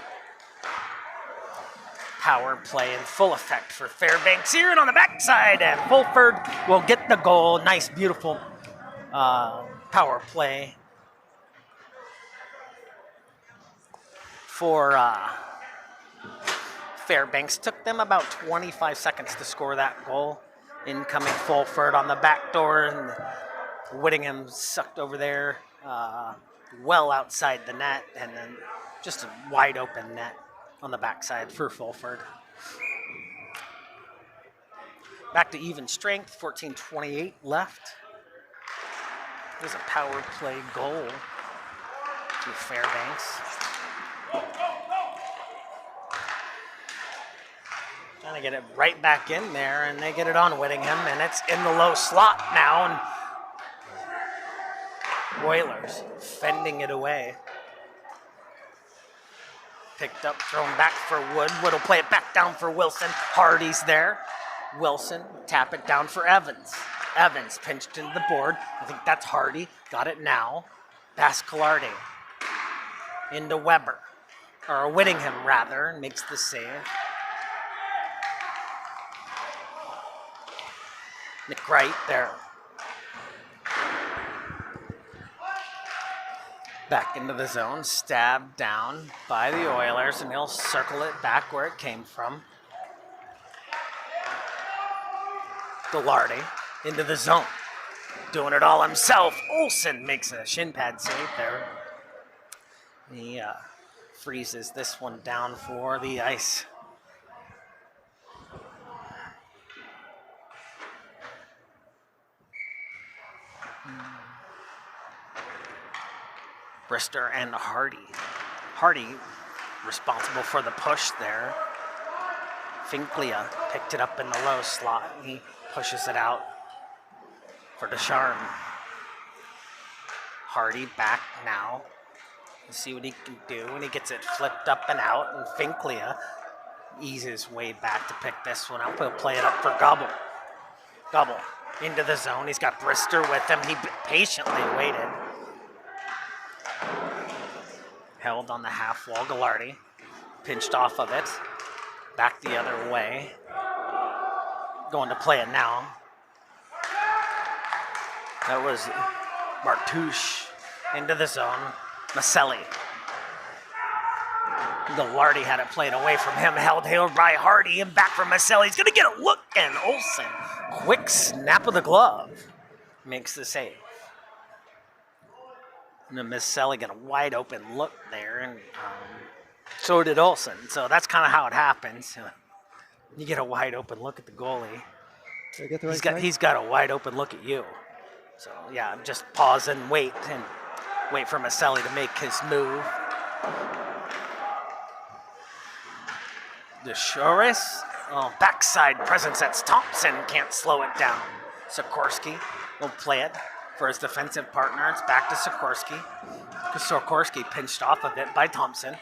Power play in full effect for Fairbanks here and on the backside. And Fulford will get the goal. Nice, beautiful power play for Fairbanks. Took them about 25 seconds to score that goal. Incoming Fulford on the back door, and Whittingham sucked over there well outside the net, and then just a wide open net on the backside for Fulford. Back to even strength, 14:28 left. There's a power play goal to Fairbanks. Trying to get it right back in there, and they get it on Whittingham, and it's in the low slot now, and Oilers fending it away. Picked up, thrown back for Wood. Wood will play it back down for Wilson. Hardy's there. Wilson, tap it down for Evans. Evans pinched into the board. I think that's Hardy. Got it now. Pass Gallardi. Into Weber. Or Whittingham, rather, and makes the save. Nick Wright there. Back into the zone. Stabbed down by the Oilers, and he'll circle it back where it came from. Gallardi into the zone. Doing it all himself. Olsen makes a shin pad save there. He freezes this one down for the ice. Brister and Hardy. Hardy responsible for the push there. Finklia picked it up in the low slot. He pushes it out for Descharnes. Hardy back now. Let's see what he can do when he gets it flipped up and out. And Finklia eases his way back to pick this one up. He'll play it up for Gobble. Gobble into the zone. He's got Brister with him. He patiently waited. held on the half wall. Gallardi pinched off of it. Back the other way. Going to play it now. That was Martouche into the zone. Maselli. Gallardi had it played away from him. Held here by Hardy and back from Maselli. He's going to get a look, and Olsen. Quick snap of the glove. Makes the save. And then Maselli got a wide open look there, and so did Olsen. So that's kind of how it happens. You get a wide open look at the goalie. Did I get the right He's got a wide open look at you. So yeah, just pause and wait for Maselli to make his move. DeShoris, backside presence. That's Thompson, can't slow it down. Sikorsky will play it for his defensive partner. It's back to Sikorsky. Sikorsky pinched off of it by Thompson.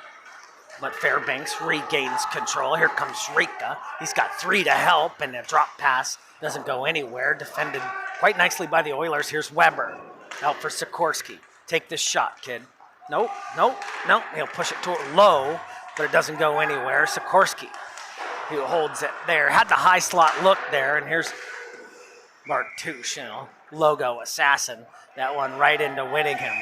But Fairbanks regains control. Here comes Rika. He's got 3 to help, and a drop pass doesn't go anywhere. Defended quite nicely by the Oilers. Here's Weber. Out for Sikorsky. Take this shot, kid. Nope. He'll push it to low, but it doesn't go anywhere. Sikorsky, who holds it there. Had the high slot look there, and here's Martouche, logo assassin. That one right into Whittingham.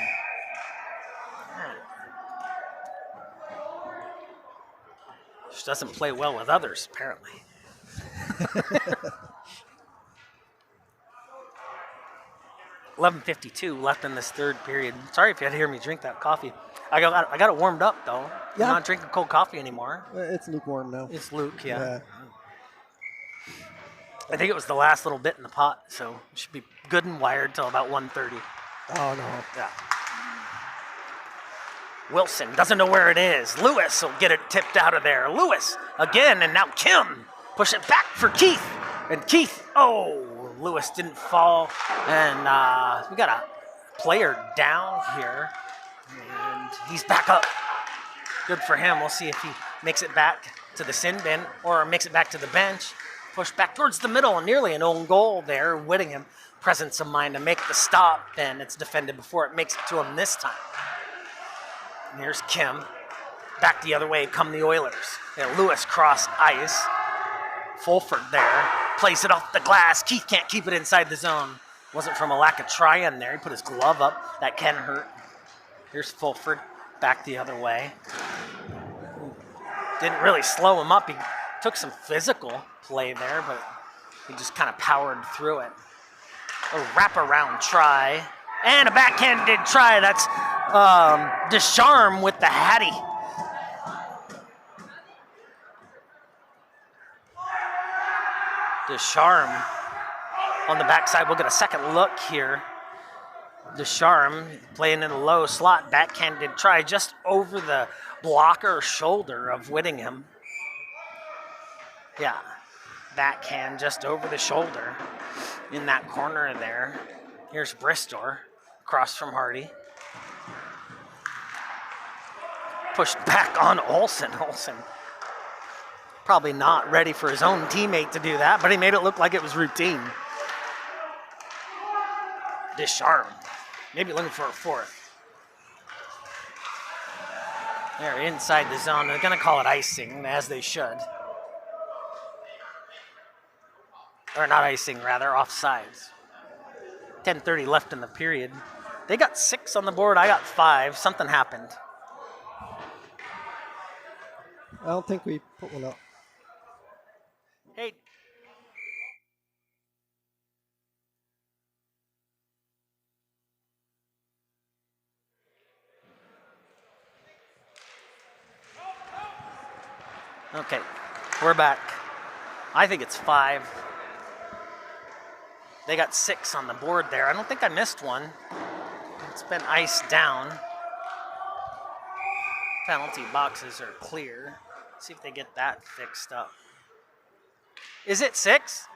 Just doesn't play well with others, apparently. 11:52 left in this third period. Sorry if you had to hear me drink that coffee. I got it warmed up, though. Yeah. I'm not drinking cold coffee anymore. It's lukewarm now. It's Luke, yeah. I think it was the last little bit in the pot, so it should be good and wired till about 1:30. Oh, no. Yeah. Wilson doesn't know where it is. Lewis will get it tipped out of there. Lewis again, and now Kim. Push it back for Keith. And Keith, Lewis didn't fall. And we got a player down here. And he's back up. Good for him. We'll see if he makes it back to the sin bin or makes it back to the bench. Push back towards the middle, and nearly an own goal there. Whittingham, presence of mind to make the stop, and it's defended before it makes it to him this time. And here's Kim. Back the other way come the Oilers. Lewis cross ice. Fulford there. Plays it off the glass. Keith can't keep it inside the zone. Wasn't from a lack of trying there. He put his glove up. That can hurt. Here's Fulford. Back the other way. Didn't really slow him up. He took some physical play there, but he just kind of powered through it. A wraparound try. And a backhanded try. That's Descharme with the Hattie. Descharme on the backside. We'll get a second look here. Descharme playing in a low slot. Backhanded try just over the blocker shoulder of Whittingham. Yeah, backhand just over the shoulder in that corner there. Here's Bristor across from Hardy. Pushed back on Olsen. Olsen probably not ready for his own teammate to do that, but he made it look like it was routine. Descharme, maybe looking for a fourth. They're inside the zone. They're going to call it icing, as they should. Or not icing, rather, offsides. 10:30 left in the period. They got 6 on the board. I got 5. Something happened. I don't think we put one up. Hey. Okay, we're back. I think it's 5. They got 6 on the board there. I don't think I missed one. It's been iced down. Penalty boxes are clear. See if they get that fixed up. Is it 6?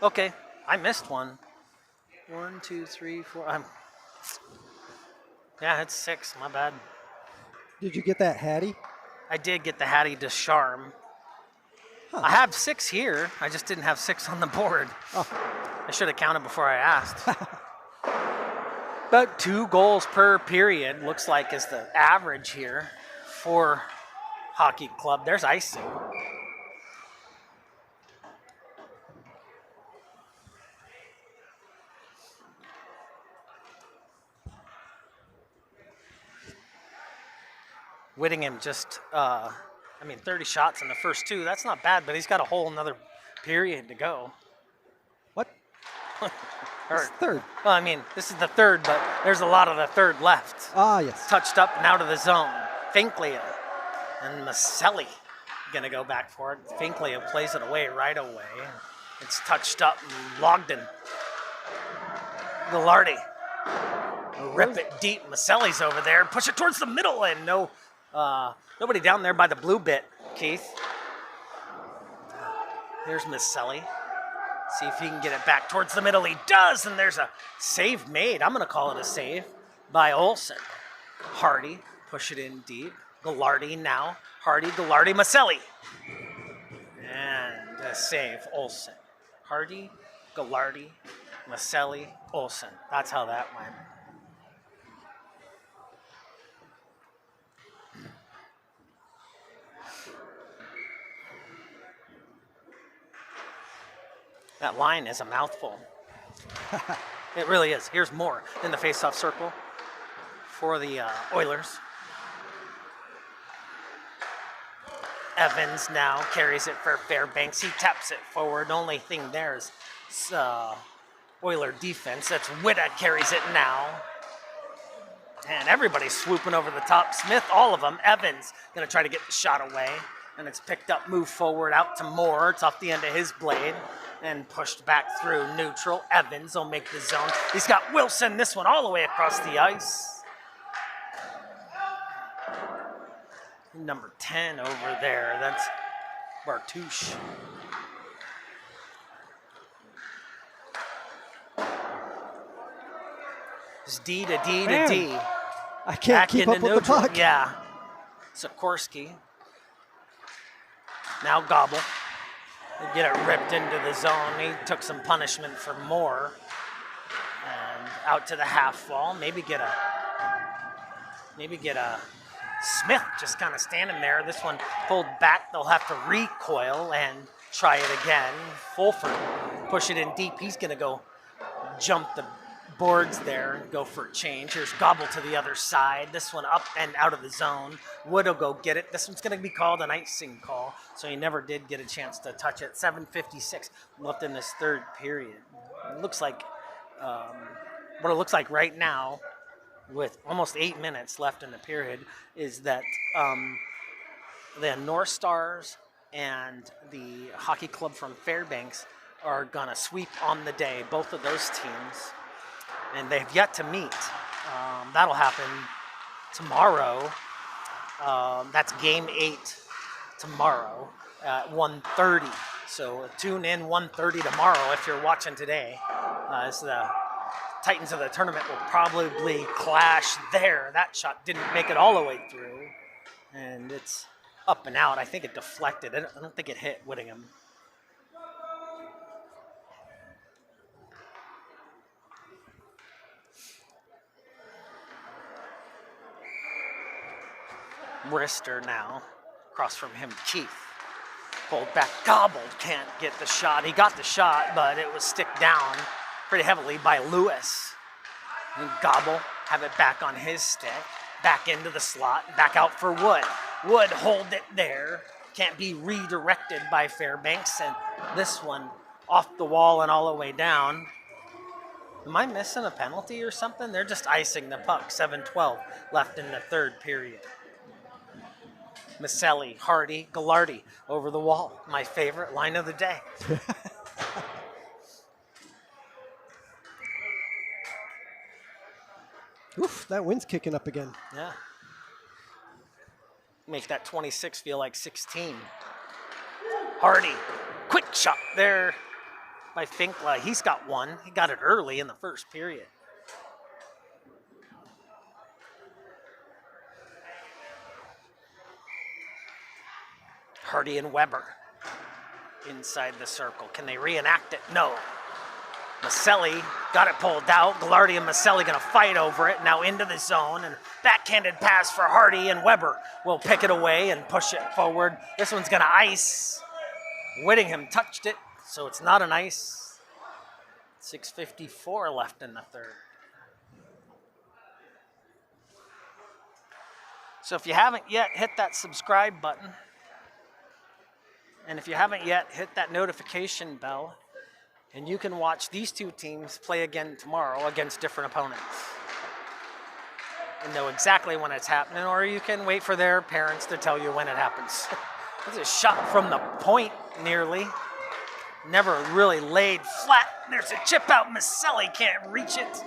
Okay, I missed one. 1, 2, 3, 4. Yeah, it's 6. My bad. Did you get that Hattie? I did get the Hattie Descharme. Huh. I have 6 here. I just didn't have 6 on the board. Oh. I should have counted before I asked. About 2 goals per period looks like is the average here for Hockey Club. There's icing. Whittingham just, 30 shots in the first 2. That's not bad, but he's got a whole another period to go. What? Or, It's third. well, this is the third, but there's a lot of the third left. Ah, yes. Touched up and out of the zone. Finkley and Maselli gonna go back for it. Finkley plays it away right away. It's touched up and Logden. Gallardi. Rip it deep. Maselli's over there. Push it towards the middle and nobody down there by the blue bit, Keith. Here's Maselli. See if he can get it back towards the middle. He does, and there's a save made. I'm going to call it a save by Olsen. Hardy, push it in deep. Gallardi now. Hardy, Gallardi, Maselli. And a save, Olsen. Hardy, Gallardi, Maselli, Olsen. That's how that went. That line is a mouthful. It really is. Here's more in the face-off circle for the Oilers. Evans now carries it for Fairbanks. He taps it forward. Only thing there is Oiler defense. That's Witta carries it now. And everybody's swooping over the top. Smith, all of them. Evans going to try to get the shot away. And it's picked up, moved forward, out to Moore. It's off the end of his blade. And pushed back through neutral. Evans will make the zone. He's got Wilson, this one all the way across the ice. Number 10 over there, that's Bartouche. It's D to D to D. I can't keep up with the puck. Yeah. Sikorsky. Now Gobble. They get it ripped into the zone. He took some punishment for Moore. And out to the half wall. Maybe get a Smith just kind of standing there. This one pulled back. They'll have to recoil and try it again. Fulford push it in deep. He's going to go jump the boards there and go for a change. Here's Gobble to the other side. This one up and out of the zone. Wood will go get it. This one's going to be called an icing call, so he never did get a chance to touch it. 7:56 left in this third period. It looks like what it looks like right now, with almost 8 minutes left in the period, is that the North Stars and the hockey club from Fairbanks are going to sweep on the day, both of those teams. And they've yet to meet. That'll happen tomorrow. That's game 8 tomorrow at 1:30. So tune in 1:30 tomorrow if you're watching today. As the Titans of the tournament will probably clash there. That shot didn't make it all the way through. And it's up and out. I think it deflected. I don't think it hit Whittingham. Wrister now, across from him, Keith. Pulled back, Gobbled, can't get the shot. He got the shot, but it was stick down pretty heavily by Lewis. And Gobble have it back on his stick, back into the slot, back out for Wood. Wood hold it there, can't be redirected by Fairbanks, and this one off the wall and all the way down. Am I missing a penalty or something? They're just icing the puck. 7:12 left in the third period. Maselli, Hardy, Gallardi over the wall. My favorite line of the day. Oof, that wind's kicking up again. Yeah. Make that 26 feel like 16. Hardy, quick shot there by Finkla. He's got one. He got it early in the first period. Hardy and Weber inside the circle. Can they reenact it? No. Maselli got it pulled out. Ghilardi and Maselli going to fight over it. Now into the zone, and backhanded pass for Hardy, and Weber will pick it away and push it forward. This one's going to ice. Whittingham touched it, so it's not an ice. 6:54 left in the third. So if you haven't yet, hit that subscribe button. And if you haven't yet, hit that notification bell. And you can watch these two teams play again tomorrow against different opponents. And know exactly when it's happening, or you can wait for their parents to tell you when it happens. This is a shot from the point, nearly. Never really laid flat. There's a chip out. Maselli can't reach it.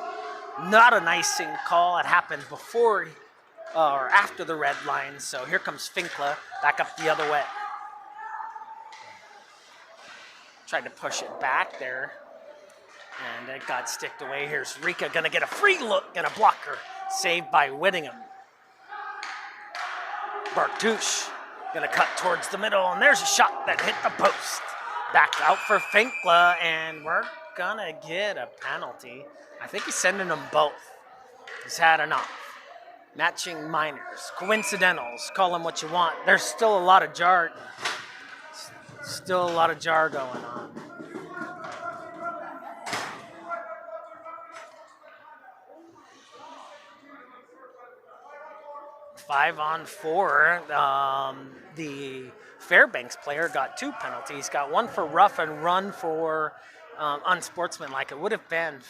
Not an icing call. It happened before or after the red line. So here comes Finkla back up the other way. Tried to push it back there, and it got sticked away. Here's Rika gonna get a free look and a blocker. Saved by Whittingham. Bartouche gonna cut towards the middle, and there's a shot that hit the post. Back out for Finkla, and we're gonna get a penalty. I think he's sending them both. He's had enough. Matching minors, coincidentals, call them what you want. There's still a lot of jar. Still a lot of jar going on. Five on four. The Fairbanks player got 2 penalties. Got one for rough and run for unsportsmanlike. It would have been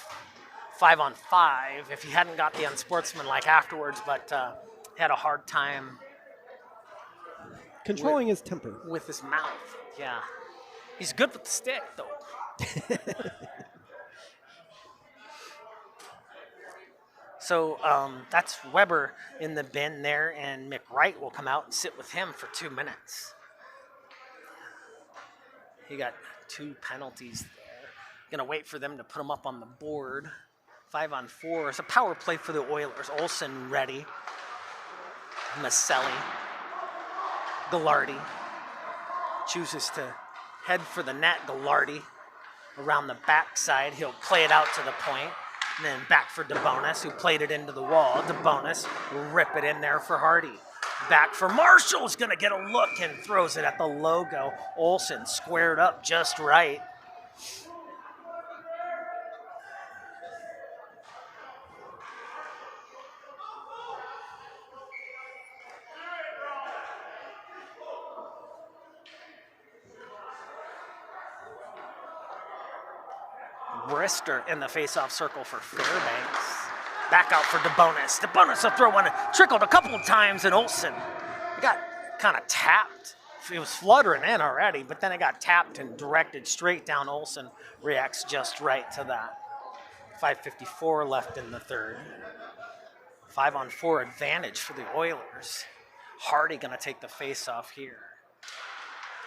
5 on 5 if he hadn't got the unsportsmanlike afterwards, but he had a hard time controlling his temper with his mouth. Yeah, he's good with the stick, though. So that's Weber in the bin there, and McWright will come out and sit with him for 2 minutes. He got 2 penalties there. Gonna wait for them to put him up on the board. 5 on 4. It's a power play for the Oilers. Olsen ready. Maselli. Ghilardi chooses to head for the net. Ghilardi around the backside. He'll play it out to the point. And then back for DeBonis, who played it into the wall. DeBonis will rip it in there for Hardy. Back for Marshall's going to get a look and throws it at the logo. Olsen squared up just right. Brister in the face-off circle for Fairbanks. Back out for DeBonis. DeBonis will throw one. Trickled a couple of times, and Olsen got kind of tapped. It was fluttering in already, but then it got tapped and directed straight down. Olsen reacts just right to that. 5:54 left in the third. 5 on 4 advantage for the Oilers. Hardy going to take the face-off here.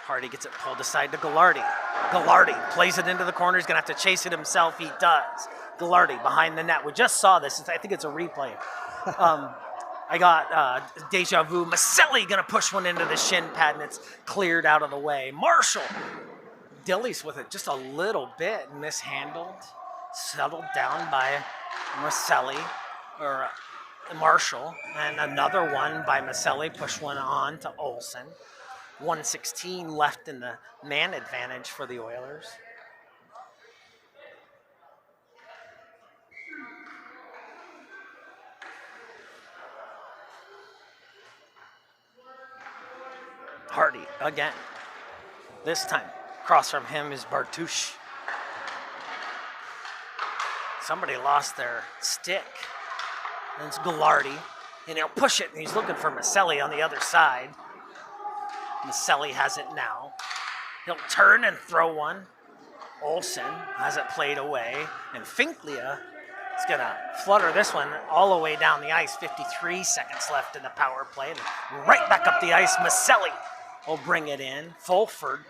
Hardy gets it pulled aside to Ghilardi. Ghilardi plays it into the corner. He's going to have to chase it himself. He does. Ghilardi behind the net. We just saw this. I think it's a replay. I got deja vu. Maselli going to push one into the shin pad, and it's cleared out of the way. Marshall dillies with it just a little bit, mishandled. Settled down by Maselli, or Marshall. And another one by Maselli. Push one on to Olsen. 1:16 left in the man advantage for the Oilers. Hardy again. This time, across from him is Bartouche. Somebody lost their stick. And it's Ghilardi. And he'll push it, and he's looking for Maselli on the other side. Maselli has it now. He'll turn and throw one. Olsen has it played away. And Finklia is going to flutter this one all the way down the ice. 53 seconds left in the power play. And right back up the ice, Maselli will bring it in. Fulford.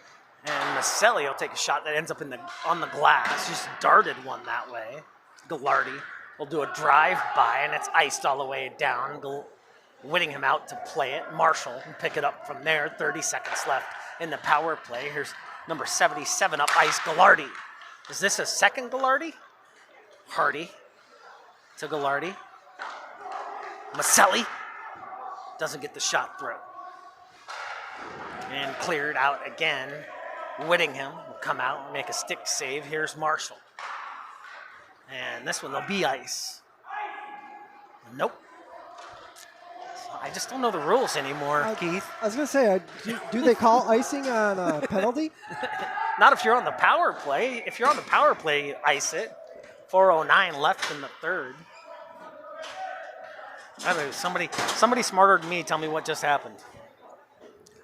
And Maselli will take a shot that ends up on the glass. Just darted one that way. Ghilardi will do a drive-by, and it's iced all the way down. Whittingham out to play it. Marshall can pick it up from there. 30 seconds left in the power play. Here's number 77 up ice, Ghilardi. Is this a second Ghilardi? Hardy to Ghilardi. Maselli doesn't get the shot through. And cleared out again. Whittingham will come out and make a stick save. Here's Marshall. And this one, there'll be ice. Nope. I just don't know the rules anymore, Keith. I was going to say, do they call icing on a penalty? Not if you're on the power play. If you're on the power play, ice it. 4:09 left in the third. I don't know, somebody smarter than me tell me what just happened.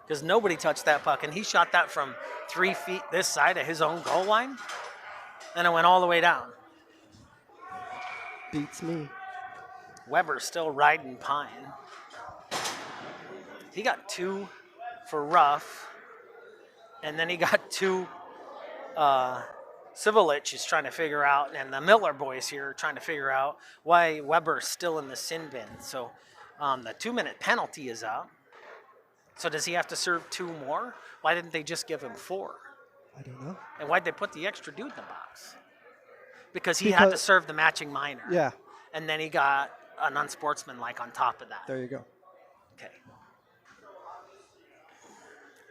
Because nobody touched that puck, and he shot that from 3 feet this side of his own goal line, and it went all the way down. Beats me. Weber's still riding Pine. He got 2 for rough, and then he got 2. Civilich is trying to figure out, and the Miller boys here are trying to figure out why Weber's still in the sin bin. So the 2-minute penalty is up. So does he have to serve 2 more? Why didn't they just give him 4? I don't know. And why'd they put the extra dude in the box? Because he had to serve the matching minor. Yeah. And then he got an unsportsmanlike on top of that. There you go. Okay.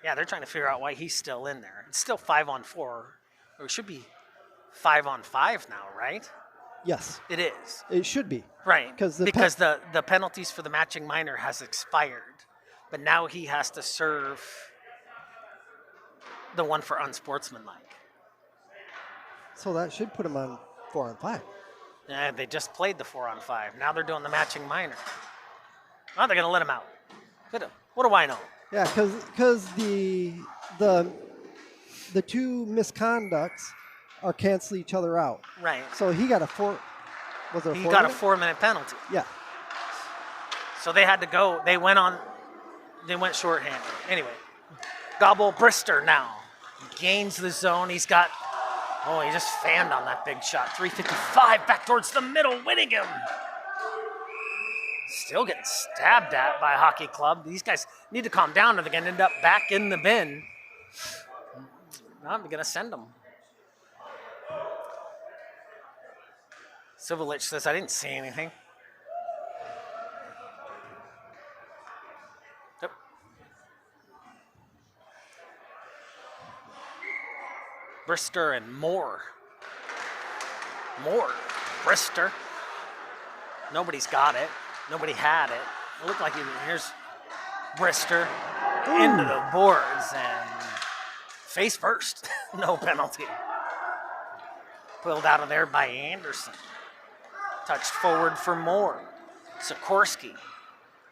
Yeah, they're trying to figure out why he's still in there. It's still 5-on-4. Or it should be 5-on-5 now, right? Yes. It is. It should be. Right. Because the penalties for the matching minor has expired. But now he has to serve the one for unsportsmanlike. So that should put him on 4-on-5. Yeah, they just played the 4-on-5. Now they're doing the matching minor. Oh, they're going to let him out. What do I know? Yeah, because the 2 misconducts are cancel each other out. Right. So he got a 4. Was there a 4 He got a 4-minute penalty. Yeah. So they had to go. They went shorthanded. Anyway, Gobble Brister now gains the zone. He just fanned on that big shot. 3:55 back towards the middle, winning him. Still getting stabbed at by a hockey club. These guys need to calm down or they're going to end up back in the bin. I'm going to send them. Civilich says, I didn't see anything. Yep. Brister and Moore. Brister. Nobody's got it. Nobody had it. It looked like here's Brister into the boards and face first. No penalty. Pulled out of there by Anderson. Touched forward for Moore. Sikorsky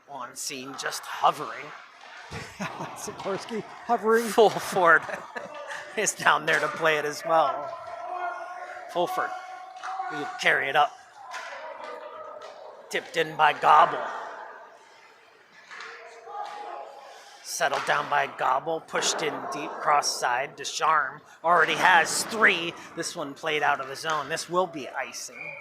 on scene, just hovering. Sikorsky hovering. Fulford is down there to play it as well. Fulford will carry it up. Tipped in by Gobble. Settled down by Gobble, pushed in deep cross side. Descharmes already has 3. This one played out of the zone. This will be icing.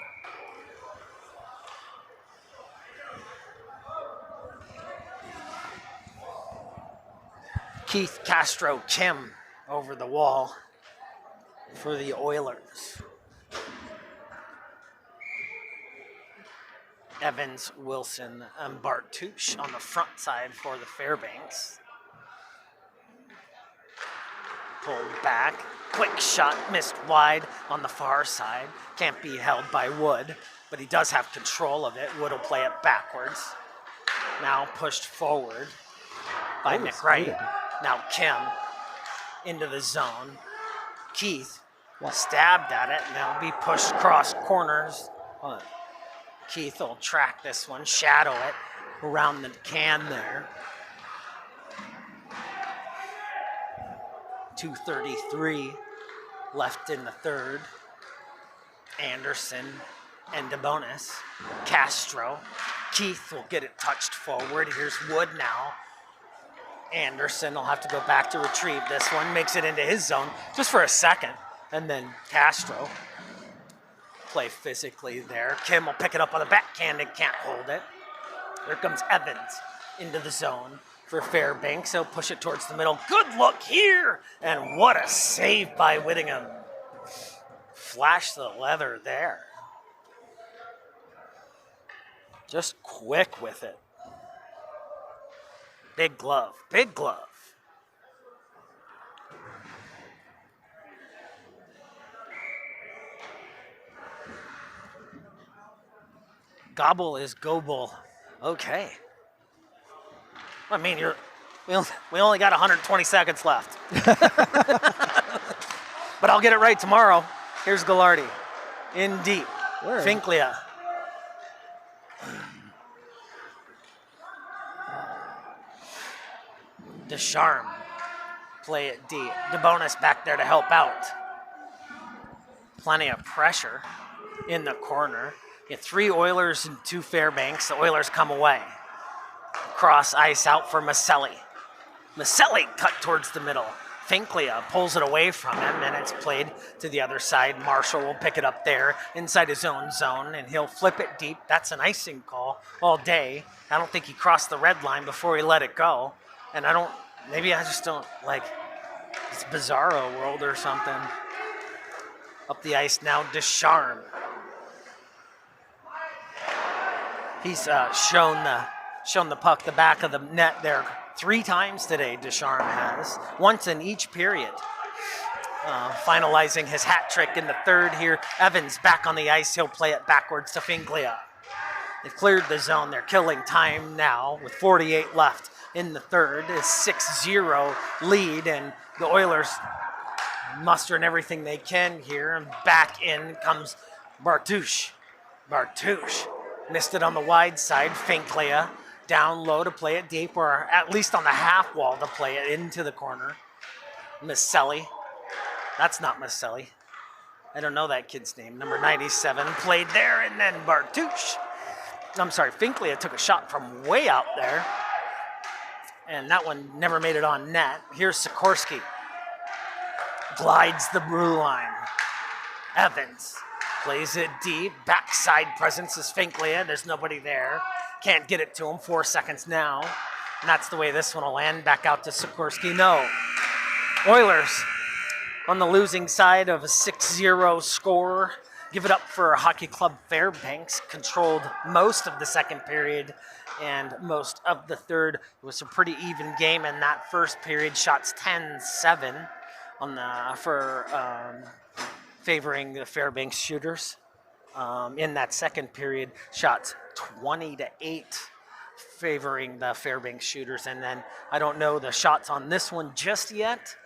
Keith Castro Kim over the wall for the Oilers. Evans, Wilson, and Bartouche on the front side for the Fairbanks. Pulled back. Quick shot, missed wide on the far side. Can't be held by Wood, but he does have control of it. Wood will play it backwards. Now pushed forward by Nick Wright. Now Kim into the zone. Keith stabbed at it. Now be pushed cross corners. Keith will track this one, shadow it around the can there. 2:33 left in the third. Anderson and DeBonis. Castro. Keith will get it touched forward. Here's Wood now. Anderson will have to go back to retrieve this one. Makes it into his zone just for a second. And then Castro. Play physically there. Kim will pick it up on the backhand and can't hold it. Here comes Evans into the zone for Fairbanks. He'll push it towards the middle. Good look here. And what a save by Whittingham. flash the leather there. Just quick with it. Big glove, big glove. Gobble is gobble. Okay. I mean, we only got 120 seconds left. But I'll get it right tomorrow. Here's Gallardi. In deep. Where? Finklia. Descharme. Play it deep. DeBonis back there to help out. Plenty of pressure in the corner. You have 3 Oilers and 2 Fairbanks. The Oilers come away. Cross ice out for Maselli. Maselli cut towards the middle. Finklia pulls it away from him, and it's played to the other side. Marshall will pick it up there inside his own zone, and he'll flip it deep. That's an icing call all day. I don't think he crossed the red line before he let it go. And maybe I just don't like, it's Bizarro world or something. Up the ice now, Descharme. He's shown the puck the back of the net there 3 times today. Descharme has, once in each period. Finalizing his hat trick in the third here. Evans back on the ice. He'll play it backwards to Finklia. They've cleared the zone. They're killing time now with 48 left in the third. A 6-0 lead, and the Oilers mustering everything they can here. And back in comes Bartouche. Bartouche missed it on the wide side. Finklia down low to play it deep, or at least on the half wall to play it into the corner. Maselli. That's not Maselli. I don't know that kid's name. Number 97 played there, and then Bartouche. I'm sorry, Finklia took a shot from way out there, and that one never made it on net. Here's Sikorsky. Glides the blue line. Evans plays it deep. Backside presence is Finklia. There's nobody there. Can't get it to him. 4 seconds now. And that's the way this one will land. Back out to Sikorsky. No. Oilers on the losing side of a 6-0 score. Give it up for Hockey Club Fairbanks. Controlled most of the second period and most of the third. It was a pretty even game in that first period. Shots 10-7 for favoring the Fairbanks shooters. In that second period, shots 20-8 favoring the Fairbanks shooters. And then I don't know the shots on this one just yet.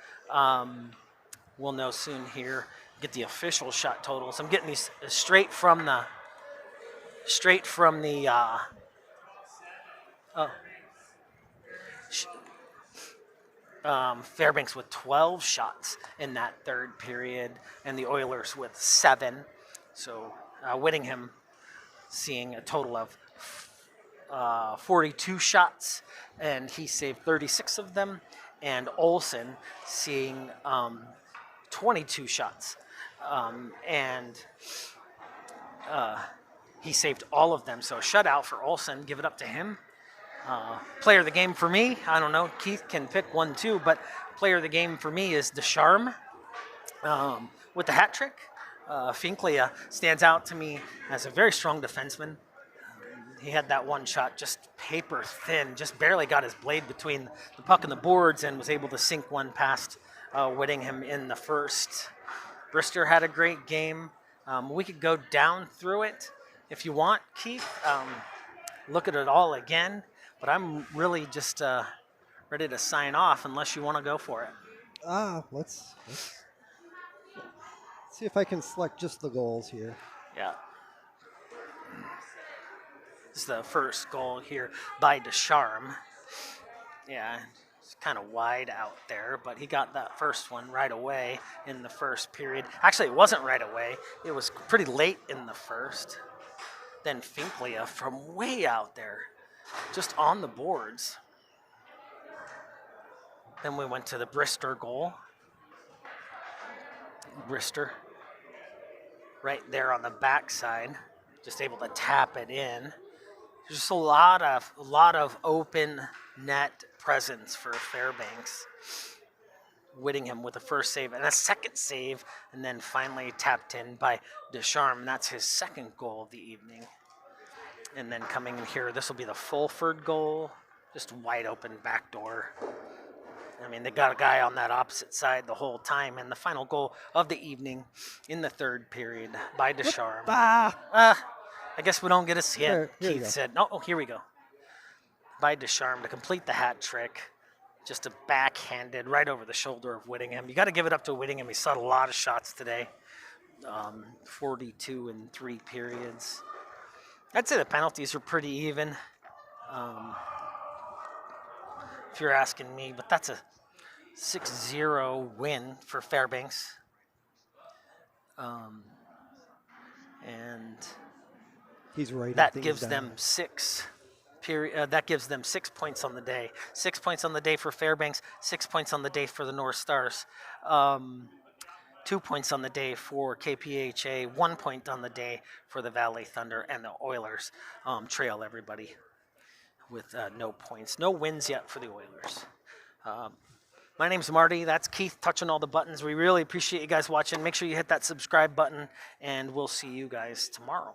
We'll know soon here. Get the official shot totals. I'm getting these straight from the Fairbanks with 12 shots in that third period, and the Oilers with 7. So Whittingham seeing a total of 42 shots, and he saved 36 of them. And Olsen seeing 22 shots, and he saved all of them. So shutout for Olsen. Give it up to him. Player of the game for me, I don't know, Keith can pick one too, but player of the game for me is Descharme with the hat trick. Finklia stands out to me as a very strong defenseman. He had that one shot just paper thin, just barely got his blade between the puck and the boards, and was able to sink one past Whittingham in the first. Brister had a great game. We could go down through it if you want, Keith. Look at it all again. But I'm really just ready to sign off unless you want to go for it. Let's see if I can select just the goals here. Yeah. This is the first goal here by Descharme. Yeah, it's kind of wide out there, but he got that first one right away in the first period. Actually, it wasn't right away. It was pretty late in the first. Then Finklia from way out there, just on the boards. Then we went to the Brister goal. Brister right there on the backside, just able to tap it in. There's just a lot of open net presence for Fairbanks. Whittingham with a first save and a second save, and then finally tapped in by Descharmes. That's his second goal of the evening. And then coming in here, this will be the Fulford goal. Just wide open back door. I mean, they got a guy on that opposite side the whole time. And the final goal of the evening in the third period by Descharmes. I guess we don't get to see it, Keith said. Oh, here we go. By Descharmes to complete the hat trick. Just a backhanded right over the shoulder of Whittingham. You got to give it up to Whittingham. He saw a lot of shots today. 42 in 3 periods. I'd say the penalties are pretty even. If you're asking me, but that's a 6-0 win for Fairbanks. And he's right. That gives them 6 points on the day. 6 points on the day for Fairbanks, 6 points on the day for the North Stars. 2 points on the day for KPHA, 1 point on the day for the Valley Thunder, and the Oilers trail everybody with no points. No wins yet for the Oilers. My name's Marty. That's Keith touching all the buttons. We really appreciate you guys watching. Make sure you hit that subscribe button, and we'll see you guys tomorrow.